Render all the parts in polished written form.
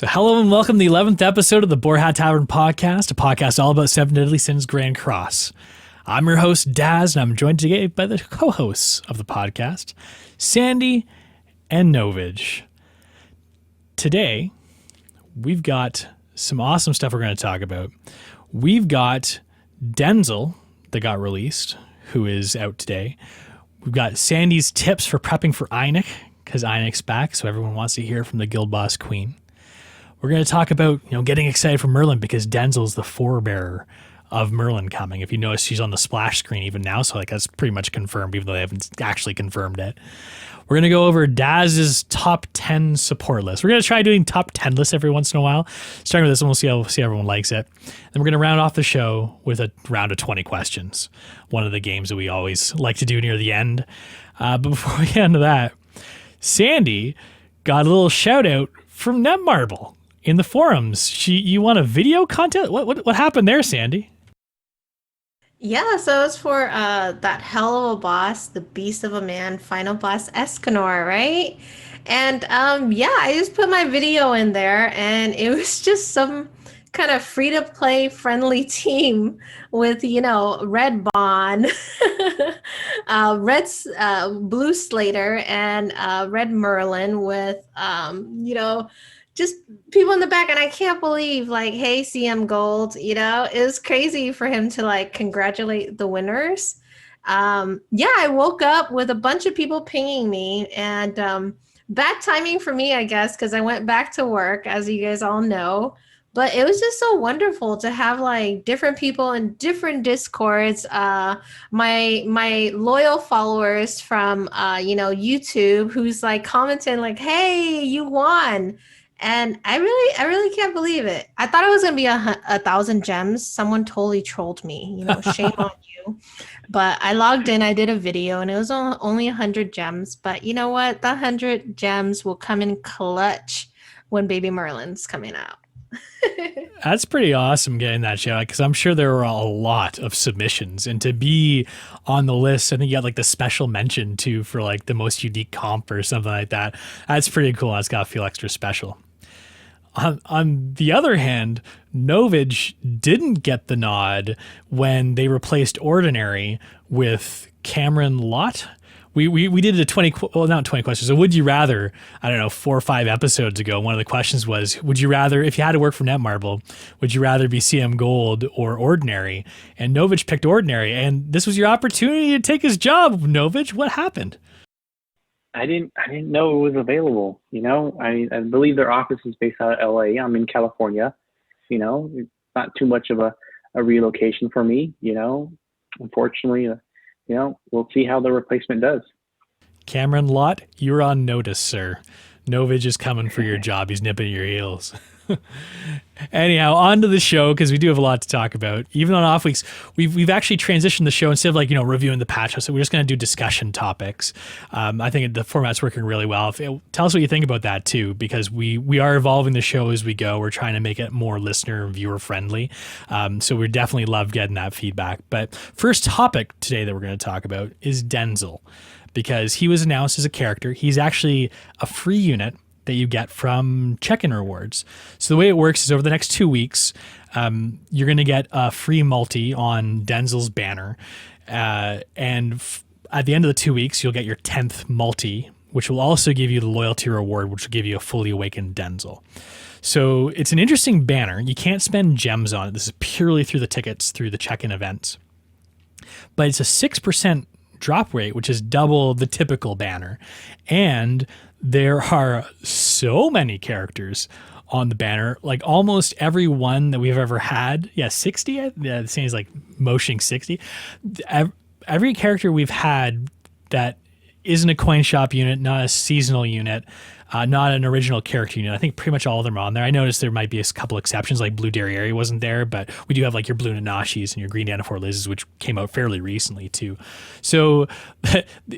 So hello and welcome to the 11th episode of the Boar Hat Tavern Podcast, a podcast all about Seven Deadly Sins Grand Cross. I'm your host, Daz, and I'm joined today by the co-hosts of the podcast, Sandyy and Novage. Today, we've got some awesome stuff we're going to talk about. We've got Denzel that got released, who is out today. We've got Sandy's tips for prepping for Einek, because Einek's back, so everyone wants to hear from the guild boss queen. We're going to talk about, getting excited for Merlin because Denzel's the forebearer of Merlin coming. If you notice, she's on the splash screen even now, so that's pretty much confirmed, even though they haven't actually confirmed it. We're going to go over Daz's top 10 support list. We're going to try doing top 10 lists every once in a while. Starting with this one, we'll see how everyone likes it. Then we're going to round off the show with a round of 20 questions, one of the games that we always like to do near the end. But before we get into that, Sandyy got a little shout out from Netmarble in the forums. You want a video content? What happened there, Sandyy? Yeah, so it's for that hell of a boss, the beast of a man, final boss Escanor, right? And I just put my video in there, and it was just some kind of free-to-play friendly team with, Red Bond, Blue Slater, and Red Merlin with, just people in the back. And I can't believe, hey, CM Gold, it was crazy for him to congratulate the winners. I woke up with a bunch of people pinging me, and bad timing for me, I guess, because I went back to work, as you guys all know. But it was just so wonderful to have different people in different Discords. My loyal followers from YouTube who's commenting hey, you won. And I really can't believe it. I thought it was gonna be 1,000 gems. Someone totally trolled me. Shame on you. But I logged in. I did a video, and it was only 100 gems. But you know what? The 100 gems will come in clutch when Baby Merlin's coming out. That's pretty awesome getting that shout out, because I'm sure there were a lot of submissions, and to be on the list, I think you got the special mention too for the most unique comp or something like that. That's pretty cool. That's got to feel extra special. On the other hand, Novage didn't get the nod when they replaced Ordinary with Cameron Lott. We did not 20 questions. So would you rather, 4 or 5 episodes ago, one of the questions was, would you rather, if you had to work for Netmarble, would you rather be CM Gold or Ordinary? And Novage picked Ordinary, and this was your opportunity to take his job, Novage. What happened? I didn't know it was available. I believe their office is based out of LA. I'm in California. It's not too much of a relocation for me. Unfortunately, we'll see how the replacement does. Cameron Lott, you're on notice, sir. Novage is coming for your job. He's nipping at your heels. Anyhow, on to the show, because we do have a lot to talk about. Even on off weeks, we've actually transitioned the show. Instead of reviewing the patch, so we're just going to do discussion topics. I think the format's working really well. Tell us what you think about that too, because we are evolving the show as we go. We're trying to make it more listener and viewer friendly. So we definitely love getting that feedback. But first topic today that we're going to talk about is Denzel, because he was announced as a character. He's actually a free unit that you get from check-in rewards. So the way it works is over the next 2 weeks, you're going to get a free multi on Denzel's banner. At the end of the 2 weeks, you'll get your 10th multi, which will also give you the loyalty reward, which will give you a fully awakened Denzel. So it's an interesting banner. You can't spend gems on it. This is purely through the tickets, through the check-in events. But it's a 6% drop rate, which is double the typical banner. And there are so many characters on the banner, almost every one that we've ever had. Yeah, 60? Yeah, the same as motioning 60. Every character we've had that isn't a coin shop unit, not a seasonal unit, not an original character unit. I think pretty much all of them are on there. I noticed there might be a couple exceptions, like Blue Derriere wasn't there, but we do have your Blue Nanashis and your Green Danafor Liz's, which came out fairly recently too. So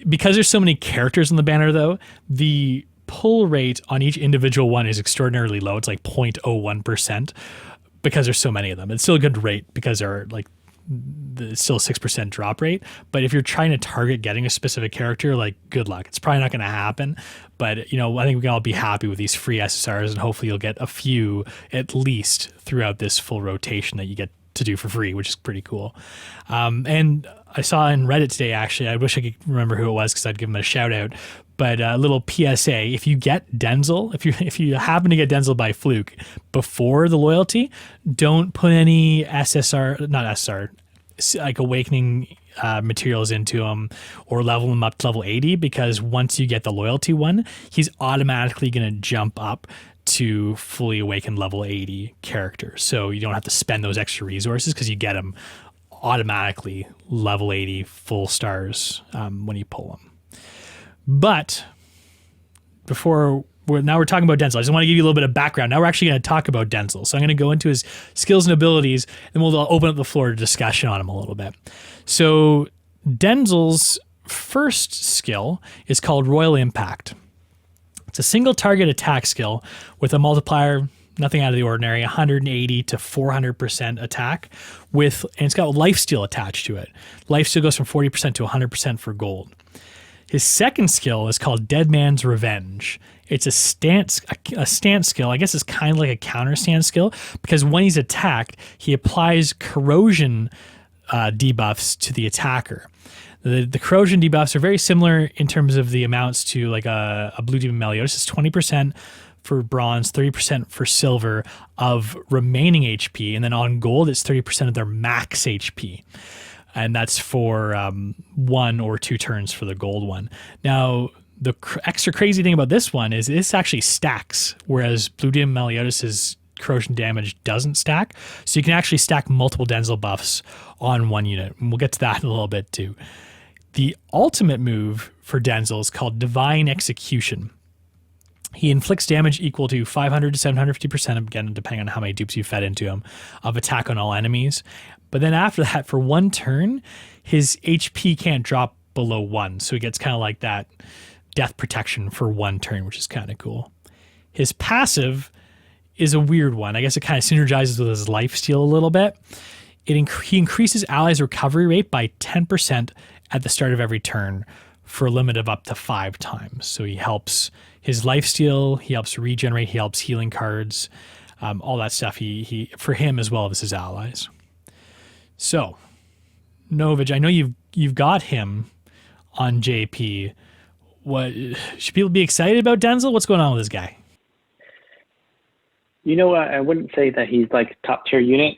because there's so many characters on the banner though, the pull rate on each individual one is extraordinarily low. It's 0.01% because there's so many of them. It's still a good rate because there are it's still a 6% drop rate. But if you're trying to target getting a specific character, like, good luck. It's probably not going to happen. But, you know, I think we can all be happy with these free SSRs, and hopefully you'll get a few at least throughout this full rotation that you get to do for free, which is pretty cool. And I saw in Reddit today, actually, I wish I could remember who it was because I'd give him a shout out. But a little PSA: if you get Denzel, if you happen to get Denzel by fluke before the loyalty, don't put any like awakening materials into him or level him up to level 80, because once you get the loyalty one, he's automatically going to jump up to fully awakened level 80 character. So you don't have to spend those extra resources because you get him automatically level 80 full stars when you pull them. But before we're talking about Denzel, I just want to give you a little bit of background. Now we're actually going to talk about Denzel. So I'm going to go into his skills and abilities, and we'll open up the floor to discussion on him a little bit. So Denzel's first skill is called Royal Impact. It's a single target attack skill with a multiplier, nothing out of the ordinary, 180 to 400% attack, and it's got lifesteal attached to it. Lifesteal goes from 40% to 100% for gold. His second skill is called Dead Man's Revenge. It's a stance skill. I guess it's kind of like a counter stance skill, because when he's attacked, he applies corrosion debuffs to the attacker. The corrosion debuffs are very similar in terms of the amounts to like a Blue Demon Meliodas. It's 20% for bronze, 30% for silver of remaining HP, and then on gold, it's 30% of their max HP. And that's for 1 or 2 turns for the gold one. Now, the extra crazy thing about this one is this actually stacks, whereas Blue Demon Meliodas' corrosion damage doesn't stack. So you can actually stack multiple Denzel buffs on one unit. And we'll get to that in a little bit too. The ultimate move for Denzel is called Divine Execution. He inflicts damage equal to 500 to 750%, again, depending on how many dupes you fed into him, of attack on all enemies. But then after that, for 1 turn, his HP can't drop below 1. So he gets kind of like that death protection for 1 turn, which is kind of cool. His passive is a weird one. I guess it kind of synergizes with his lifesteal a little bit. He increases allies' recovery rate by 10% at the start of every turn for a limit of up to 5 times. So he helps his lifesteal, he helps regenerate, he helps healing cards, all that stuff. He for him as well as his allies. So, Novage, I know you've got him on JP. What should people be excited about Denzel? What's going on with this guy? You know, I wouldn't say that he's like top tier unit.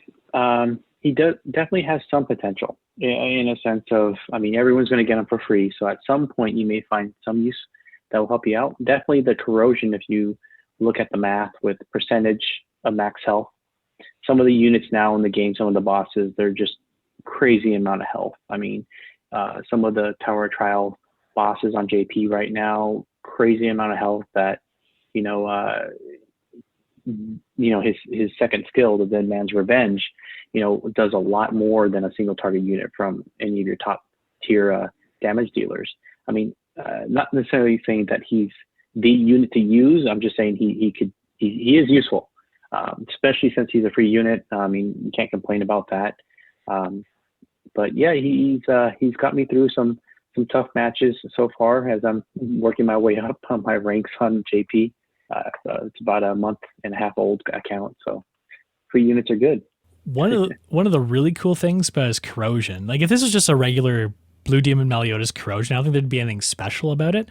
He definitely has some potential in a sense of, I mean, everyone's going to get him for free. So at some point you may find some use that will help you out. Definitely the corrosion, if you look at the math with percentage of max health, some of the units now in the game, some of the bosses, they're just crazy amount of health. I mean, some of the Tower Trial bosses on JP right now, crazy amount of health that, his second skill, the Dead Man's Revenge, does a lot more than a single target unit from any of your top tier damage dealers. I mean, not necessarily saying that he's the unit to use. I'm just saying he is useful. Especially since he's a free unit. I mean, you can't complain about that. But yeah, he's got me through some tough matches so far as I'm working my way up on my ranks on JP. It's about a month and a half old account, so free units are good. One of the really cool things about his corrosion, like if this was just a regular Blue Demon Meliodas corrosion, I don't think there'd be anything special about it.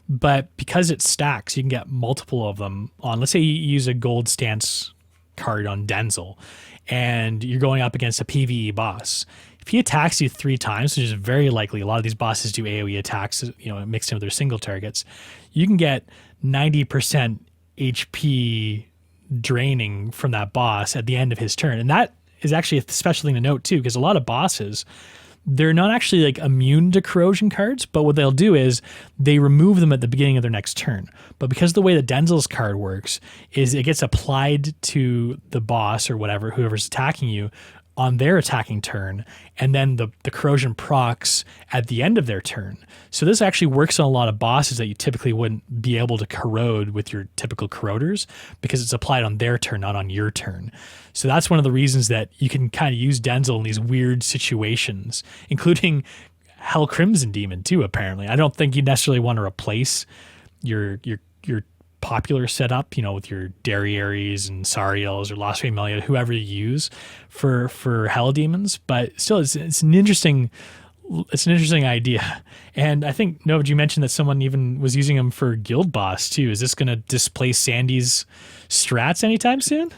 But because it stacks, you can get multiple of them on. Let's say you use a gold stance card on Denzel, and you're going up against a PvE boss. If he attacks you 3 times, which is very likely, a lot of these bosses do AoE attacks, mixed in with their single targets, you can get 90% HP draining from that boss at the end of his turn. And that is actually a special thing to note too, because a lot of bosses, they're not actually like immune to corrosion cards, but what they'll do is they remove them at the beginning of their next turn. But because the way that Denzel's card works is it gets applied to the boss or whatever, whoever's attacking you, on their attacking turn, and then the corrosion procs at the end of their turn. So this actually works on a lot of bosses that you typically wouldn't be able to corrode with your typical corroders, because it's applied on their turn, not on your turn. So that's one of the reasons that you can kind of use Denzel in these weird situations, including Hell Crimson Demon too, apparently. I don't think you necessarily want to replace your popular setup, with your Derrieres and Sariels or Lost Familia, whoever you use for Hell Demons, but still it's an interesting idea. And I think, Novage, you mentioned that someone even was using them for Guild Boss too. Is this going to displace Sandy's strats anytime soon?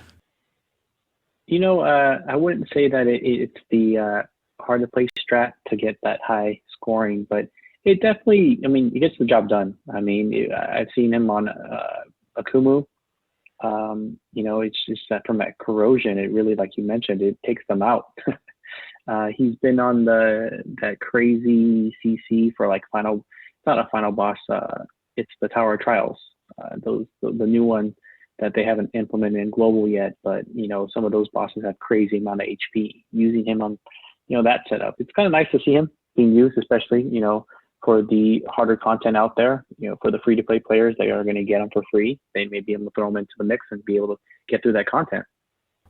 I wouldn't say that it's the hard to play strat to get that high scoring, but it definitely, it gets the job done. I've seen him on Akumu. It's just that from that corrosion, it really, like you mentioned, it takes them out. He's been on that crazy CC for like it's not a final boss. It's the Tower of Trials. The new one that they haven't implemented in global yet, but some of those bosses have crazy amount of HP. Using him on, that setup, it's kind of nice to see him being used, especially for the harder content out there. For the free to play players, they are going to get them for free. They may be able to throw them into the mix and be able to get through that content.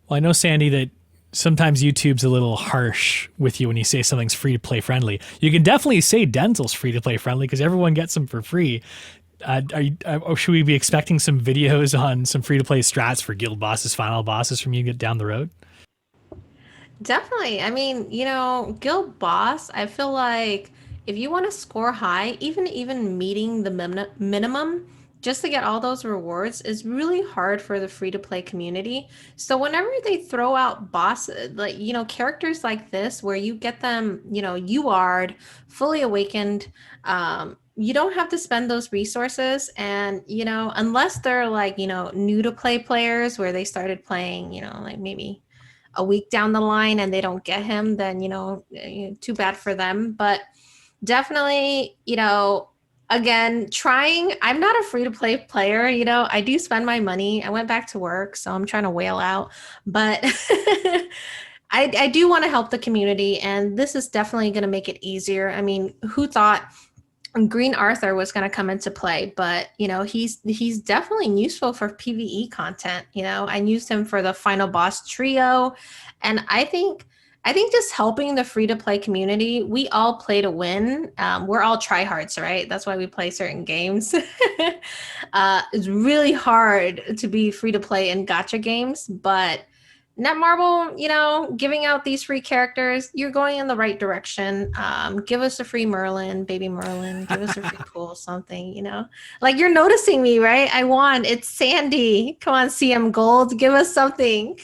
Well, I know, Sandy, that sometimes YouTube's a little harsh with you when you say something's free to play friendly. You can definitely say Denzel's free to play friendly because everyone gets them for free. Should we be expecting some videos on some free to play strats for guild bosses, final bosses from you get down the road? Definitely. Guild boss, I feel like if you want to score high, even meeting the minimum just to get all those rewards is really hard for the free to play community. So whenever they throw out bosses, like, characters like this, where you get them, UR'd, fully awakened, you don't have to spend those resources. And, unless they're like, new to play players where they started playing, like maybe a week down the line and they don't get him, then, too bad for them. But definitely, again, I'm not a free to play player. I do spend my money. I went back to work, so I'm trying to whale out, but I do want to help the community, and this is definitely going to make it easier. Who thought Green Arthur was going to come into play? But he's definitely useful for PvE content. I used him for the final boss trio, and I think just helping the free-to-play community, we all play to win. We're all tryhards, right? That's why we play certain games. It's really hard to be free-to-play in gacha games, but Netmarble, giving out these free characters, you're going in the right direction. Give us a free Merlin, baby Merlin. Give us a free pool, something, Like, you're noticing me, right? I won. It's Sandy. Come on, CM Gold. Give us something.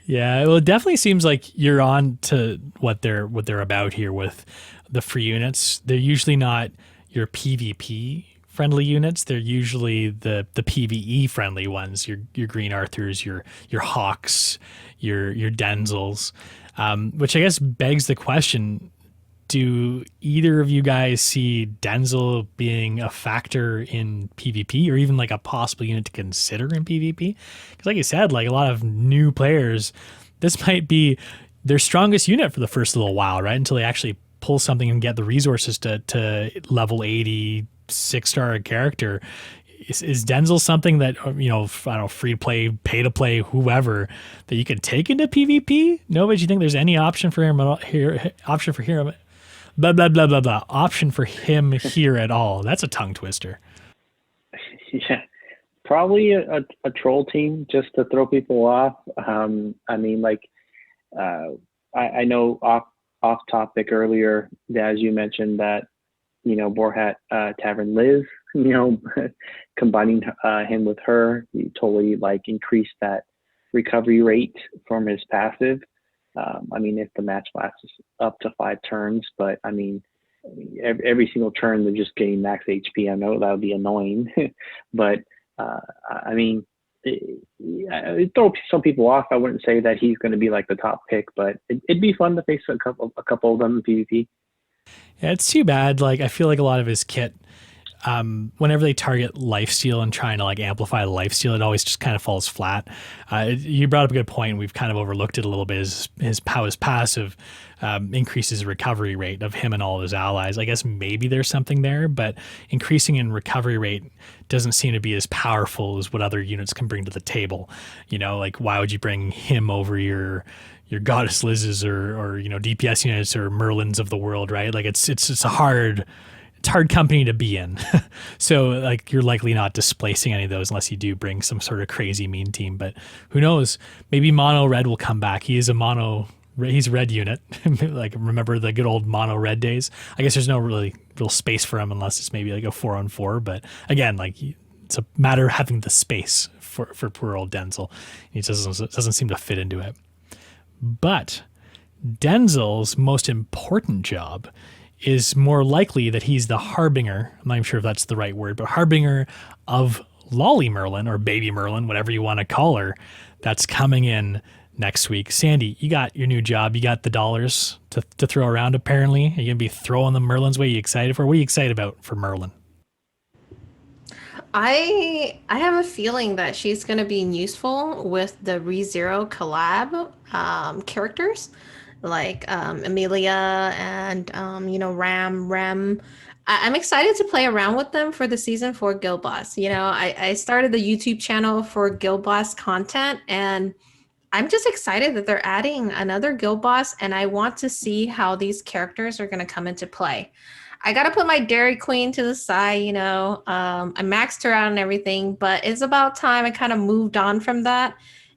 Yeah, well, it definitely seems like you're on to what they're about here with the free units. They're usually not your PvP friendly units. They're usually the PvE friendly ones. Your Green Arthurs, your Hawks, your Denzels, which I guess begs the question: do either of you guys see Denzel being a factor in PvP, or even like a possible unit to consider in PvP? Because like you said, like a lot of new players, this might be their strongest unit for the first little while, right? Until they actually pull something and get the resources to level 80, 6-star character. Is Denzel something that, I don't know, free to play, pay to play, whoever, that you could take into PvP? Novage, you think there's any option for him here? Blah, blah, blah, blah, blah. Option for him here at all? That's a tongue twister. Yeah, probably a troll team just to throw people off. I know off topic earlier, as you mentioned that, Boar Hat Tavern Liz, combining him with her, you totally increased that recovery rate from his passive. If the match lasts up to 5 turns, but every single turn they're just getting max HP. I know that would be annoying, but it throw some people off. I wouldn't say that he's going to be like the top pick, but it'd be fun to face a couple of them in PvP. Yeah, it's too bad. I feel like a lot of his kit, whenever they target lifesteal and trying to like amplify lifesteal, it always just kind of falls flat. You brought up a good point. We've kind of overlooked it a little bit. How his passive increases the recovery rate of him and all of his allies. I guess maybe there's something there, but increasing in recovery rate doesn't seem to be as powerful as what other units can bring to the table. You know, like why would you bring him over your Goddess Liz's or DPS units or Merlins of the world, right? Like it's a hard company to be in. So like you're likely not displacing any of those unless you do bring some sort of crazy mean team. But who knows? Maybe mono red will come back. He's a red unit. Like remember the good old mono red days? I guess there's no real space for him unless it's maybe like a 4-on-4. But again, like it's a matter of having the space for poor old Denzel. He doesn't seem to fit into it. But Denzel's most important job is more likely that he's the harbinger. I'm not even sure if that's the right word, but harbinger of Lolly Merlin or Baby Merlin, whatever you want to call her, that's coming in next week. Sandy, you got your new job. You got the dollars to throw around, apparently. Are you going to be throwing the Merlin's way? Are you excited for? What are you excited about for Merlin? I have a feeling that she's going to be useful with the ReZero collab characters like Amelia and Rem. I'm excited to play around with them for the season 4 Guild Boss. You know, I started the YouTube channel for Guild Boss content, and I'm just excited that they're adding another Guild Boss, and I want to see how these characters are going to come into play. I got to put my Dairy Queen to the side, you know. I maxed her out and everything, but it's about time I kind of moved on from that.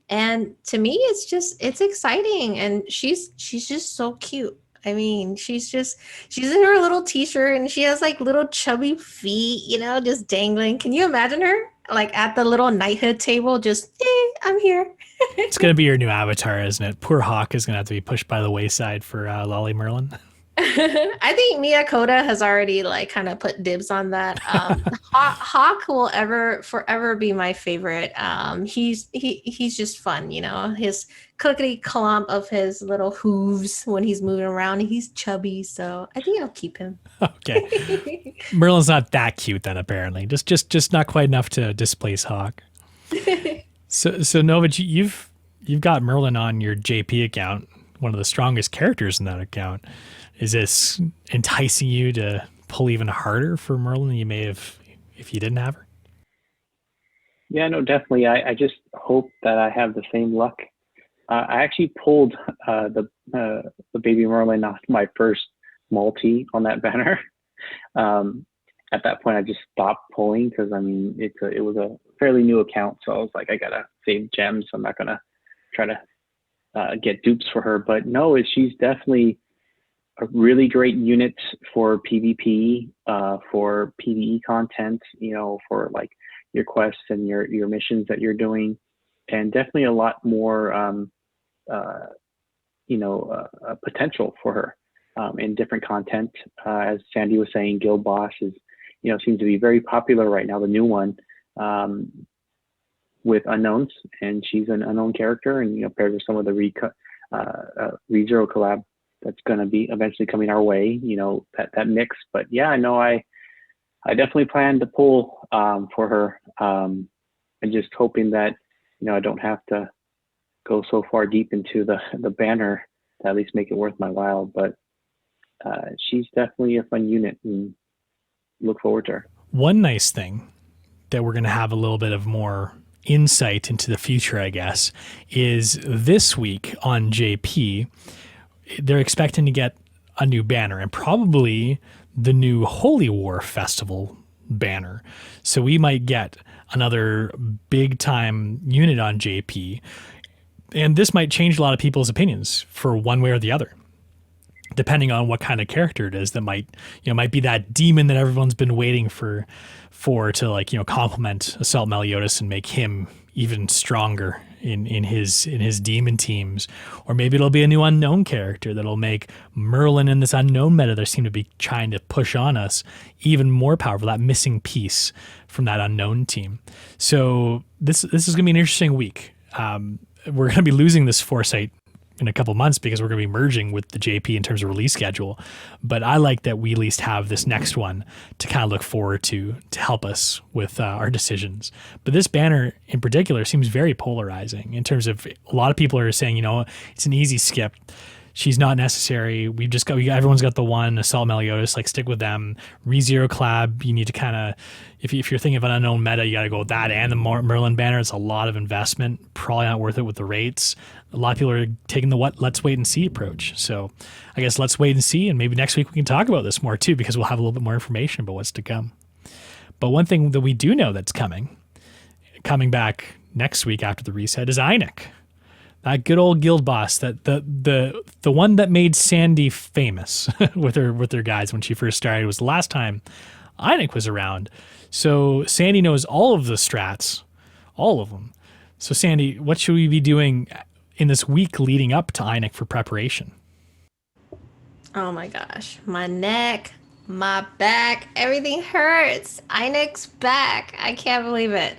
And to me, it's exciting. And she's just so cute. I mean, she's in her little t-shirt and she has like little chubby feet, you know, just dangling. Can you imagine her like at the little knighthood table? Just, I'm here. It's going to be your new avatar, isn't it? Poor Hawk is going to have to be pushed by the wayside for Lolly Merlin. I think Mia Koda has already like kind of put dibs on that. Hawk will forever be my favorite. He's just fun, you know, his clickety clump of his little hooves when he's moving around. He's chubby, so I think I'll keep him. Okay. Merlin's not that cute then, apparently. Just not quite enough to displace Hawk. So Novage, you've got Merlin on your JP account, one of the strongest characters in that account. Is this enticing you to pull even harder for Merlin than you may have if you didn't have her? Yeah, no, definitely. I just hope that I have the same luck. I actually pulled the Baby Merlin off my first multi on that banner. At that point, I just stopped pulling because I mean it was a fairly new account, so I was like, I gotta save gems. So I'm not gonna try to get dupes for her. But no, she's definitely a really great unit for PvP, for PvE content, you know, for like your quests and your missions that you're doing, and definitely a lot more, potential for her in different content. As Sandy was saying, Guild Boss seems to be very popular right now, the new one, with unknowns, and she's an unknown character, and paired with some of the ReZero collab that's going to be eventually coming our way, that mix. But yeah, I know I definitely plan to pull for her. I'm just hoping that, I don't have to go so far deep into the banner to at least make it worth my while. But she's definitely a fun unit and look forward to her. One nice thing that we're going to have a little bit of more insight into the future, I guess, is this week on JP, they're expecting to get a new banner and probably the new Holy War Festival banner. So we might get another big time unit on JP. And this might change a lot of people's opinions for one way or the other, depending on what kind of character it is that might be that demon that everyone's been waiting for to complement Assault Meliodas and make him even stronger in his demon teams. Or maybe it'll be a new unknown character that'll make Merlin in this unknown meta they seem to be trying to push on us even more powerful, that missing piece from that unknown team. So this is going to be an interesting week. We're going to be losing this Foresight in a couple months because we're going to be merging with the JP in terms of release schedule. But I like that we at least have this next one to kind of look forward to help us with our decisions. But this banner in particular seems very polarizing in terms of a lot of people are saying, it's an easy skip. She's not necessary. Everyone's got the one, Assault Meliodas, like stick with them. ReZero collab, you need to kind of, if you're thinking of an unknown meta, you got to go with that and the Merlin banner. It's a lot of investment, probably not worth it with the rates. A lot of people are taking the let's wait and see approach. So I guess let's wait and see, and maybe next week we can talk about this more too, because we'll have a little bit more information about what's to come. But one thing that we do know that's coming back next week after the reset is Einek. That good old guild boss, that the one that made Sandyy famous with her guys when she first started, was the last time Einek was around. So Sandyy knows all of the strats, all of them. So Sandyy, what should we be doing in this week leading up to Einek for preparation? Oh my gosh, my neck, my back, everything hurts. Einek's back. I can't believe it.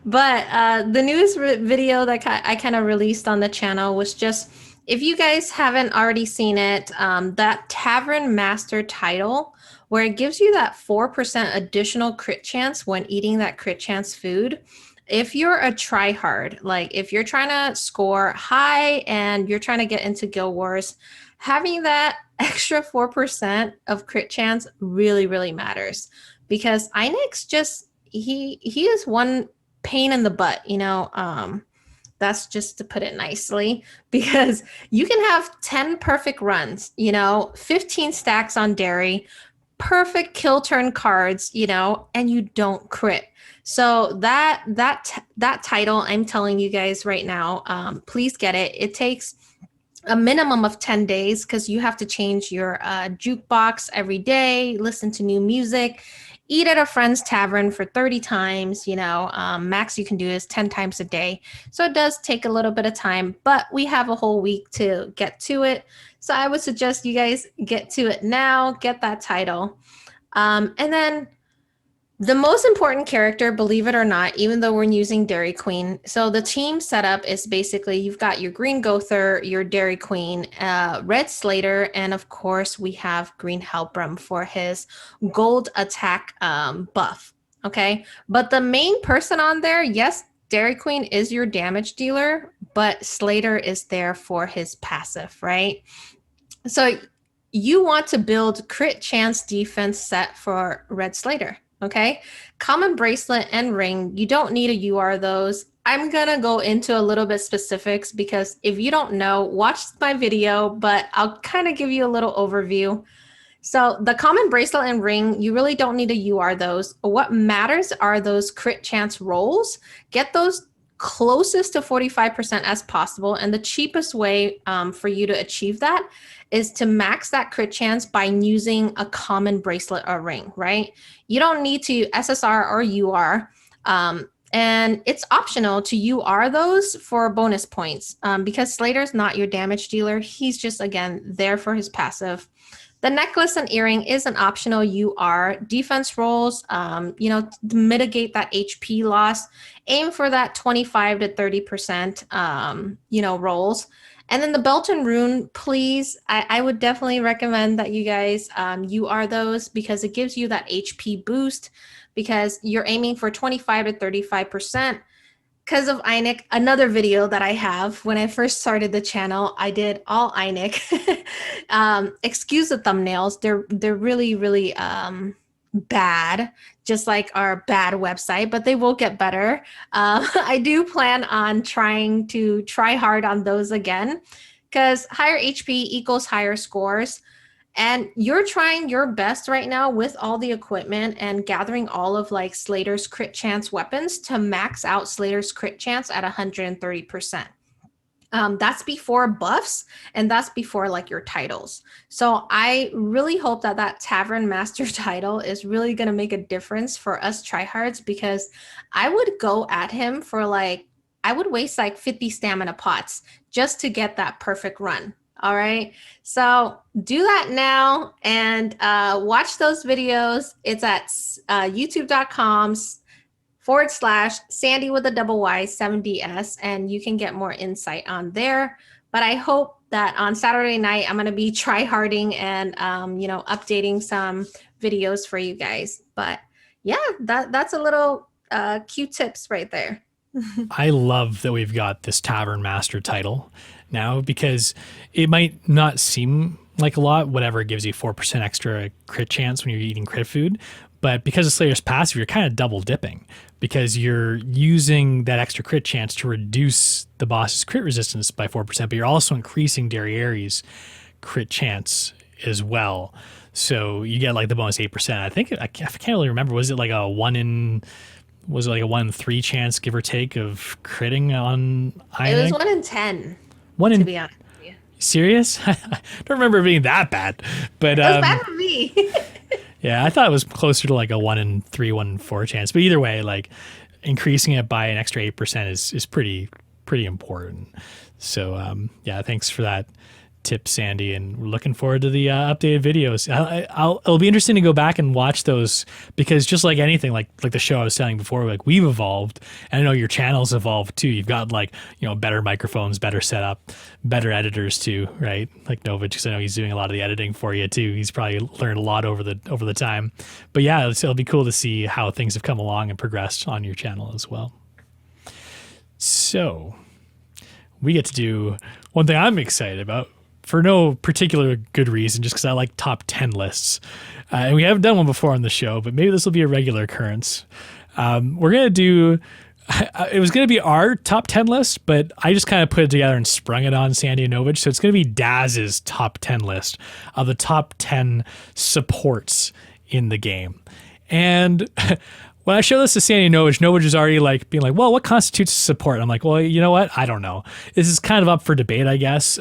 But the newest video that I kind of released on the channel was just, if you guys haven't already seen it, that Tavern Master title, where it gives you that 4% additional crit chance when eating that crit chance food. If you're a tryhard, like if you're trying to score high and you're trying to get into Guild Wars, having that extra 4% of crit chance really, really matters, because Einek's just, he is one pain in the butt, that's just to put it nicely, because you can have 10 perfect runs, 15 stacks on dairy, perfect kill turn cards, and you don't crit. So that title, I'm telling you guys right now, please get it. It takes a minimum of 10 days because you have to change your jukebox every day, listen to new music, eat at a friend's tavern for 30 times, max you can do is 10 times a day. So it does take a little bit of time, but we have a whole week to get to it. So I would suggest you guys get to it now, get that title. And then the most important character, believe it or not, even though we're using Dairy Queen. So the team setup is basically, you've got your Green Gother, your Dairy Queen, Red Slater, and of course we have Green Helbram for his gold attack buff. Okay. But the main person on there, yes, Dairy Queen is your damage dealer, but Slater is there for his passive, right? So you want to build crit chance defense set for Red Slater. Okay, common bracelet and ring, you don't need a UR those. I'm gonna go into a little bit specifics because if you don't know, watch my video, but I'll kind of give you a little overview. So the common bracelet and ring, you really don't need a UR those. What matters are those crit chance rolls. Get those closest to 45% as possible. And the cheapest way for you to achieve that is to max that crit chance by using a common bracelet or ring, right? You don't need to SSR or UR. And it's optional to UR those for bonus points because Slater's not your damage dealer. He's just, again, there for his passive. The necklace and earring is an optional UR. Defense rolls, to mitigate that HP loss. Aim for that 25 to 30%, rolls. And then the belt and rune, please, I would definitely recommend that you guys UR those because it gives you that HP boost because you're aiming for 25 to 35%. Because of Einek, another video that I have, when I first started the channel, I did all Einek. Excuse the thumbnails. They're really, really bad, just like our bad website, but they will get better. I do plan on trying to try hard on those again because higher HP equals higher scores. And you're trying your best right now with all the equipment and gathering all of like Slater's crit chance weapons to max out Slater's crit chance at 130%. That's before buffs and that's before like your titles. So I really hope that Tavern Master title is really going to make a difference for us tryhards because I would go at him for I would waste like 50 stamina pots just to get that perfect run. All right. So do that now and watch those videos. It's at youtube.com/Sandyy with a double Y 7DS. And you can get more insight on there. But I hope that on Saturday night I'm gonna be try-harding and updating some videos for you guys. But yeah, that's a little cute tips right there. I love that we've got this Tavern Master title now, because it might not seem like a lot, whatever, it gives you 4% extra crit chance when you're eating crit food. But because of Slayer's passive, you're kind of double dipping, because you're using that extra crit chance to reduce the boss's crit resistance by 4%, but you're also increasing Derriere's crit chance as well. So you get like the bonus 8%. I think, I can't really remember, was it like a 1 in 3 chance, give or take, of critting on Einek? It was 1 in 10. 1 in, to be honest with you. Serious? I don't remember it being that bad. But It was bad for me. yeah, I thought it was closer to like a 1 in 3, 1 in 4 chance. But either way, like increasing it by an extra 8% is pretty important. So yeah, thanks for that tip, Sandy, and we're looking forward to the updated videos. It'll be interesting to go back and watch those, because just like anything, like the show I was telling before, like we've evolved, and I know your channel's evolved too. You've got like, better microphones, better setup, better editors too, right? Like Novage, because I know he's doing a lot of the editing for you too. He's probably learned a lot over the time. But yeah, it'll be cool to see how things have come along and progressed on your channel as well. So we get to do one thing I'm excited about, for no particular good reason, just because I like top 10 lists. And we haven't done one before on the show, but maybe this will be a regular occurrence. We're going to do, it was going to be our top 10 list, but I just kind of put it together and sprung it on Sandyy and Novage. So it's going to be Daz's top 10 list of the top 10 supports in the game. And when I show this to Sandyy and Novage is already like being like, well, what constitutes support? I'm like, well, you know what? I don't know. This is kind of up for debate, I guess.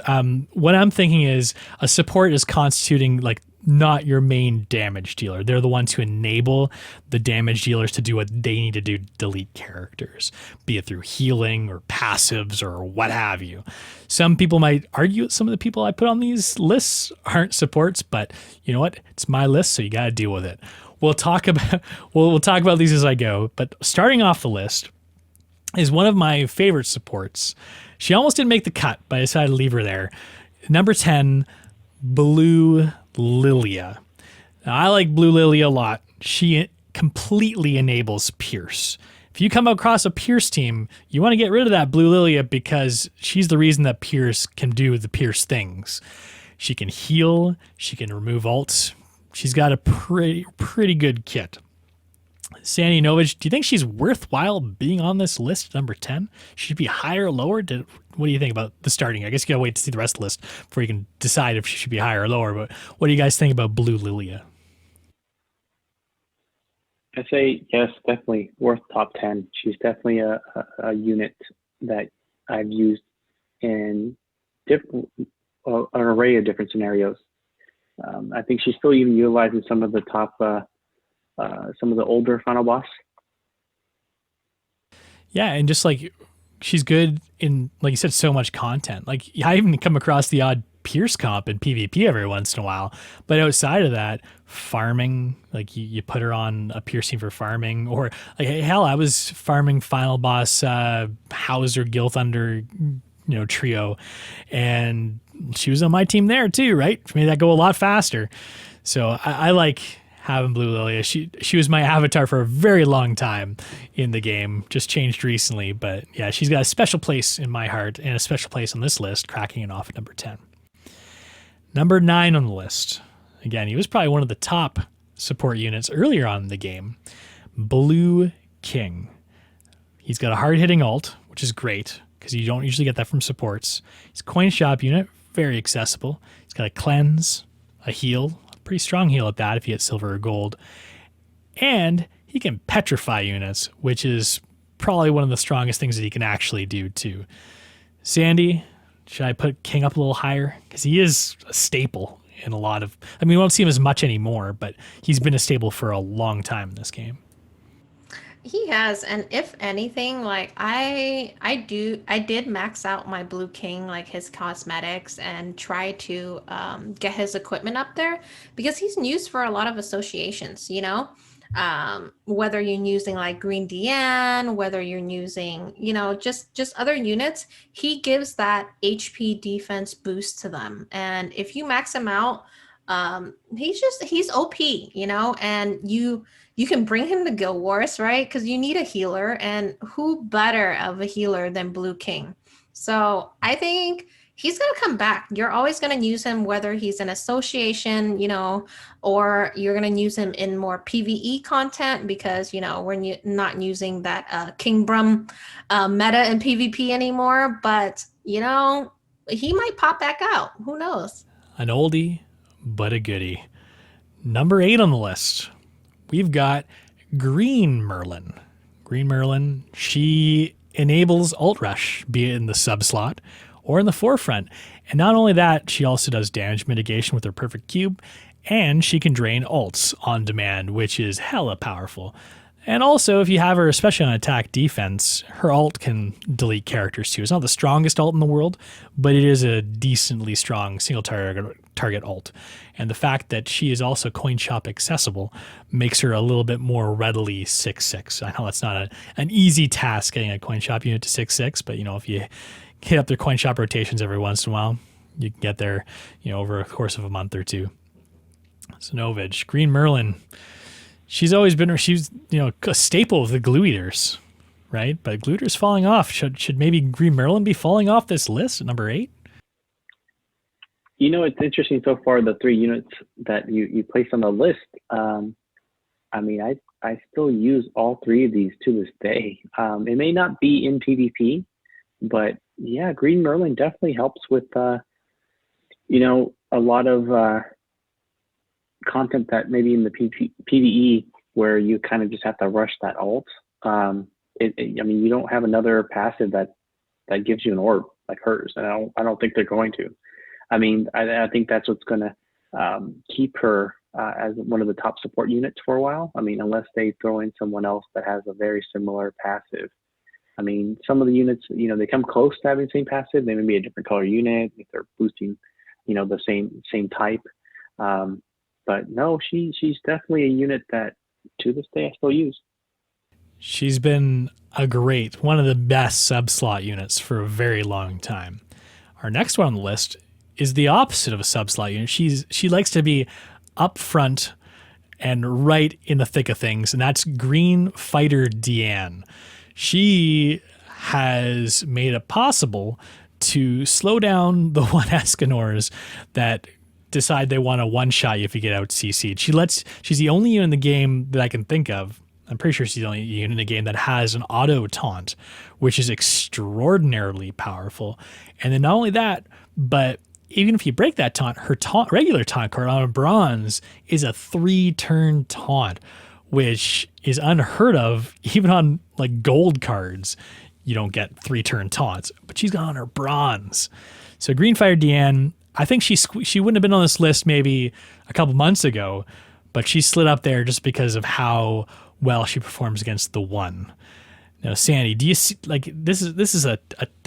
What I'm thinking is a support is constituting like not your main damage dealer. They're the ones who enable the damage dealers to do what they need to do to delete characters, be it through healing or passives or what have you. Some people might argue that some of the people I put on these lists aren't supports, but you know what? It's my list, so you got to deal with it. We'll talk about these as I go, but starting off the list is one of my favorite supports. She almost didn't make the cut, but I decided to leave her there. Number 10, Blue Lilia. Now, I like Blue Lilia a lot. She completely enables Pierce. If you come across a Pierce team, you want to get rid of that Blue Lilia, because she's the reason that Pierce can do the Pierce things. She can heal, she can remove ults. She's got a pretty good kit. Sandyy and Novage, do you think she's worthwhile being on this list, number 10? Should she be higher or lower? What do you think about the starting? I guess you gotta wait to see the rest of the list before you can decide if she should be higher or lower. But what do you guys think about Blue Lilia? I say yes, definitely worth top 10. She's definitely a unit that I've used in an array of different scenarios. I think she's still even utilizing some of the top, some of the older final boss. Yeah, and just like she's good in, like you said, so much content. Like I even come across the odd Pierce comp in PvP every once in a while. But outside of that, farming, like you put her on a Pierce team for farming, or like hell, I was farming final boss Hauser Gilthunder, trio, and she was on my team there too, right? Made that go a lot faster. So I like having Blue Lilia. She was my avatar for a very long time in the game, just changed recently, but yeah, she's got a special place in my heart and a special place on this list, cracking it off at number 10. Number 9 on the list. Again, he was probably one of the top support units earlier on in the game. Blue King. He's got a hard-hitting ult, which is great, because you don't usually get that from supports. He's a coin shop unit, very accessible. He's got a cleanse, a heal, a pretty strong heal at that if you get silver or gold. And he can petrify units, which is probably one of the strongest things that he can actually do too. Sandy, should I put King up a little higher? Because he is a staple in a lot of... I mean, we won't see him as much anymore, but he's been a staple for a long time in this game. He has, and if anything, like I did max out my Blue King, like his cosmetics, and try to get his equipment up there, because he's used for a lot of associations, Whether you're using like Green Dian, whether you're using, just other units, he gives that HP defense boost to them. And if you max him out, he's OP, and you can bring him to Guild Wars, right? Because you need a healer, and who better of a healer than Blue King? So I think he's going to come back. You're always going to use him, whether he's in association, or you're going to use him in more PvE content because, we're not using that King Brum meta in PvP anymore. But, he might pop back out. Who knows? An oldie, but a goodie. Number 8 on the list, we've got Green Merlin. Green Merlin, she enables ult rush, be it in the sub slot or in the forefront. And not only that, she also does damage mitigation with her perfect cube, and she can drain ults on demand, which is hella powerful. And also, if you have her, especially on attack defense, her ult can delete characters too. It's not the strongest ult in the world, but it is a decently strong single target ult. And the fact that she is also coin shop accessible makes her a little bit more readily 6/6. I know it's not an easy task getting a coin shop unit to 6/6, but if you hit up their coin shop rotations every once in a while, you can get there, over a course of a month or two. So Novage, Green Merlin, she's always been, she's, a staple of the Glue Eaters, right? But Glue Eaters falling off. Should maybe Green Merlin be falling off this list at number 8? It's interesting so far, the 3 units that you placed on the list. I still use all 3 of these to this day. It may not be in PvP, but yeah, Green Merlin definitely helps with, a lot of content that maybe in the PvE where you kind of just have to rush that ult. You don't have another passive that gives you an orb like hers, and I don't think they're going to. I think that's what's going to keep her as one of the top support units for a while. Unless they throw in someone else that has a very similar passive. Some of the units, they come close to having the same passive. They may be a different color unit if they're boosting, the same type. But no, she's definitely a unit that to this day I still use. She's been one of the best sub-slot units for a very long time. Our next one on the list is the opposite of a sub-slot unit. She likes to be up front and right in the thick of things, and that's Green Fighter Deanne. She has made it possible to slow down the one Escanors that decide they want to one-shot you if you get out CC'd. She's the only unit in the game that I can think of. I'm pretty sure she's the only unit in the game that has an auto taunt, which is extraordinarily powerful. And then not only that, but even if you break that taunt, her regular taunt card on a bronze is a 3-turn taunt, which is unheard of. Even on like gold cards, you don't get 3-turn taunts, but she's got on her bronze. So Green Fire Deanne, I think she wouldn't have been on this list maybe a couple months ago, but she slid up there just because of how well she performs against the one. Now, Sandy, do you see, this is a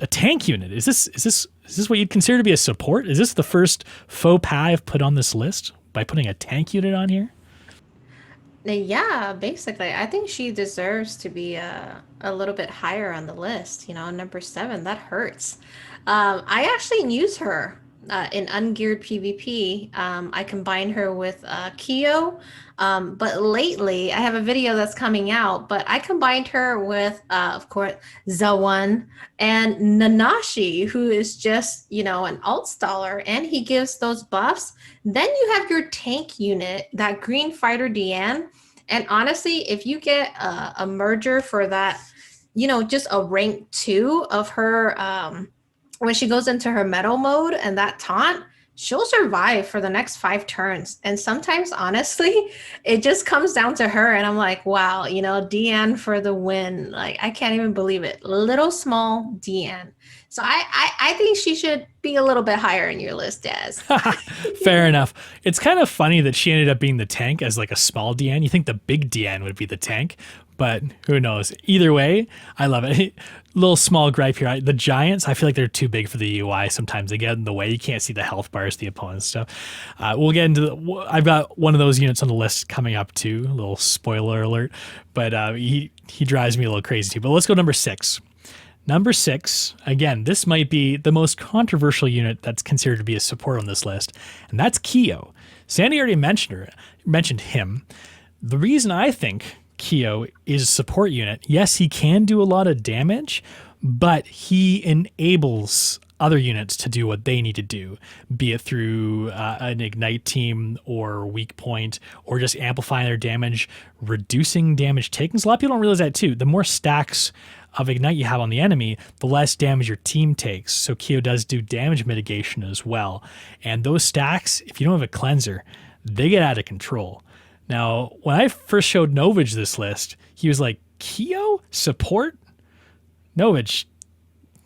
tank unit? Is this what you'd consider to be a support? Is this the first faux pas I've put on this list by putting a tank unit on here? Yeah, basically, I think she deserves to be a little bit higher on the list. Number 7, that hurts. I actually use her in ungeared PvP. I combine her with Kyo, but lately I have a video that's coming out, but I combined her with, of course, Zawan and Nanashi, who is just, an alt staller, and he gives those buffs. Then you have your tank unit, that Green Fighter Deanne, and honestly, if you get a merger for that, just a rank 2 of her, when she goes into her metal mode and that taunt, she'll survive for the next 5 turns. And sometimes, honestly, it just comes down to her. And I'm like, wow, Deanne for the win. I can't even believe it. Little small Deanne. So I think she should be a little bit higher in your list, Daz. Fair enough. It's kind of funny that she ended up being the tank as a small Deanne. You think the big Deanne would be the tank, but who knows? Either way, I love it. Little small gripe here. The Giants, I feel like they're too big for the UI. Sometimes they get in the way. You can't see the health bars, the opponent's stuff. We'll get into I've got one of those units on the list coming up too. A little spoiler alert. But he drives me a little crazy too. But let's go number 6. Number 6, again, this might be the most controversial unit that's considered to be a support on this list, and that's Kyo. Sandy already mentioned him. The reason I think Kyo is a support unit, yes, he can do a lot of damage, but he enables other units to do what they need to do, be it through an ignite team or weak point, or just amplifying their damage, reducing damage taken. A lot of people don't realize that too. The more stacks of ignite you have on the enemy, the less damage your team takes. So Kyo does do damage mitigation as well. And those stacks, if you don't have a cleanser, they get out of control. Now, when I first showed Novage this list, he was like, Kyo? Support? Novage,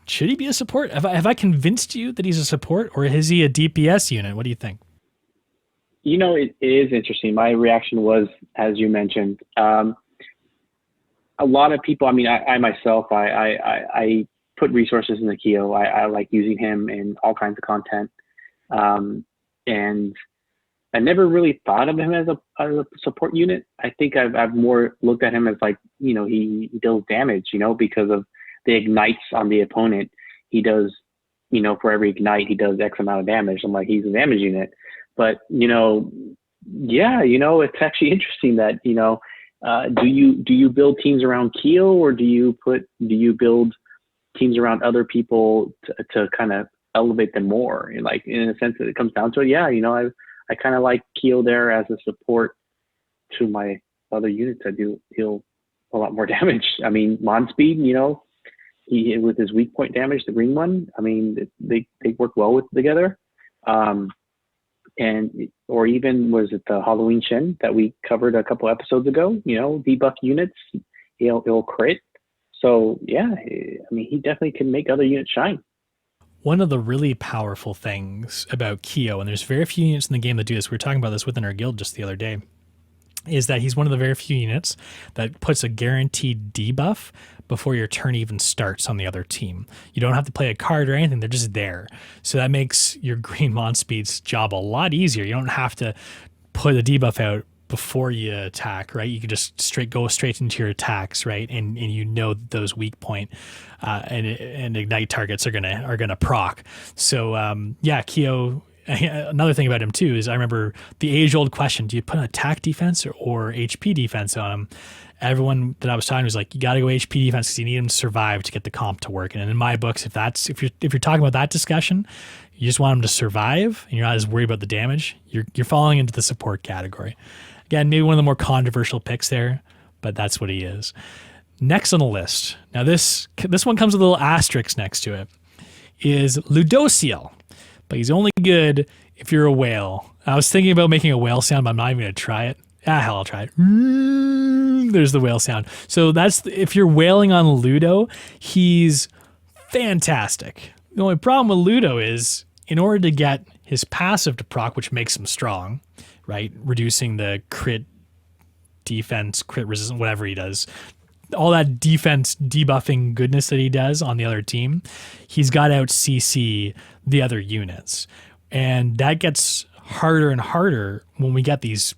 should he be a support? Have I convinced you that he's a support, or is he a DPS unit? What do you think? You know, it is interesting. My reaction was, as you mentioned, a lot of people, I mean, I myself, I put resources in the Kyo. I like using him in all kinds of content. And I never really thought of him as a support unit. I think I've more looked at him as like, you know, he deals damage, you know, because of the ignites on the opponent. He does, you know, for every ignite, he does X amount of damage. I'm like, he's a damage unit. But, you know, yeah, you know, it's actually interesting that, you know, do you build teams around Kyo, or do you build teams around other people to kind of elevate them more? And like, in a sense that it comes down to it, yeah, you know, I kind of like Kyo there as a support to my other units that deal a lot more damage. I mean, Speed, you know, he with his weak point damage, the green one, I mean, they work well together. Or even was it the Halloween Shin that we covered a couple episodes ago? You know, debuff units, he'll crit. So yeah, I mean, he definitely can make other units shine. One of the really powerful things about Kyo, and there's very few units in the game that do this, we were talking about this within our guild just the other day, is that he's one of the very few units that puts a guaranteed debuff before your turn even starts on the other team. You don't have to play a card or anything, they're just there. So that makes your green Speed's job a lot easier. You don't have to put a debuff out before you attack, right? You can just go straight into your attacks, right? And you know those weak point and ignite targets are gonna proc. So yeah, Kyo. Another thing about him too is I remember the age-old question: do you put an attack defense or HP defense on him? Everyone that I was talking to was like, you got to go HP defense because you need him to survive to get the comp to work. And in my books, if you're talking about that discussion, you just want him to survive and you're not as worried about the damage. You're falling into the support category. Again, maybe one of the more controversial picks there, but that's what he is. Next on the list, now this one comes with a little asterisk next to it, is Ludociel. But he's only good if you're a whale. I was thinking about making a whale sound, but I'm not even going to try it. Hell, I'll try it. There's the whale sound. So if you're whaling on Ludo, he's fantastic. The only problem with Ludo is in order to get his passive to proc, which makes him strong, right? Reducing the crit defense, crit resistance, whatever he does, all that defense debuffing goodness that he does on the other team, he's got out CC the other units. And that gets harder and harder when we get these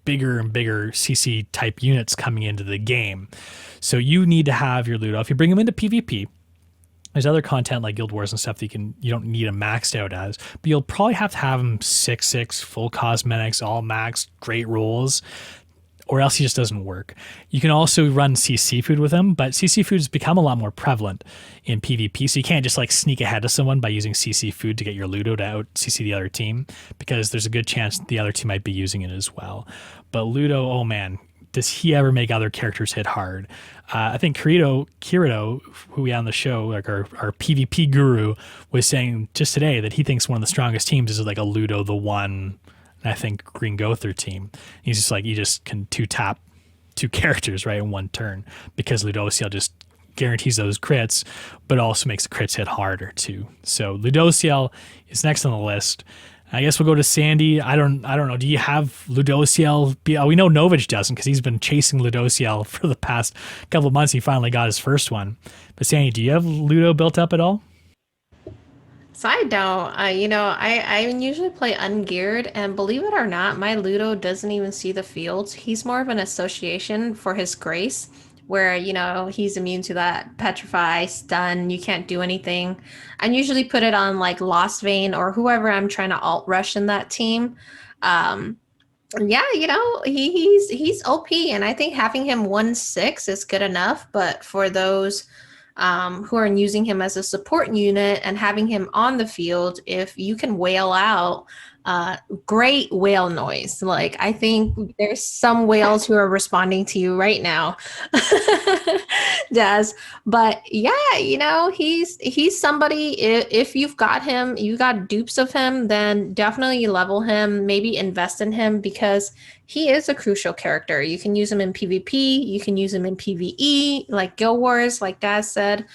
bigger and bigger CC type units coming into the game. So you need to have your Ludo. If you bring them into PvP, there's other content like Guild Wars and stuff that you don't need them maxed out as, but you'll probably have to have them 6/6, full cosmetics, all maxed, great rolls, or else he just doesn't work. You can also run CC food with him, but CC food has become a lot more prevalent in PvP, so you can't just like sneak ahead of someone by using CC food to get your Ludo to out CC the other team, because there's a good chance the other team might be using it as well. But Ludo, oh man, does he ever make other characters hit hard? I think Kirito, who we had on the show, like our PvP guru, was saying just today that he thinks one of the strongest teams is like a Ludo the One, I think Green Gother team. He's just like, you just can tap two characters right in one turn, because Ludociel just guarantees those crits, but also makes the crits hit harder too. So Ludociel is next on the list. I guess we'll go to Sandyy. I don't know. Do you have Ludociel? We know Novage doesn't because he's been chasing Ludociel for the past couple of months. He finally got his first one. But Sandyy, do you have Ludo built up at all? So I don't. I usually play ungeared, and believe it or not, my Ludo doesn't even see the fields. He's more of an association for his grace, where he's immune to that petrify, stun. You can't do anything. I usually put it on like Lost Vein or whoever I'm trying to alt rush in that team. Um, yeah, he's OP, and I think having him 1/6 is good enough. But for those who are using him as a support unit and having him on the field, if you can wail out, great whale noise. Like, I think there's some whales who are responding to you right now, Daz. But yeah, he's somebody. If you've got him, you got dupes of him, then definitely level him. Maybe invest in him because he is a crucial character. You can use him in PvP. You can use him in PvE, like Guild Wars, like Daz said.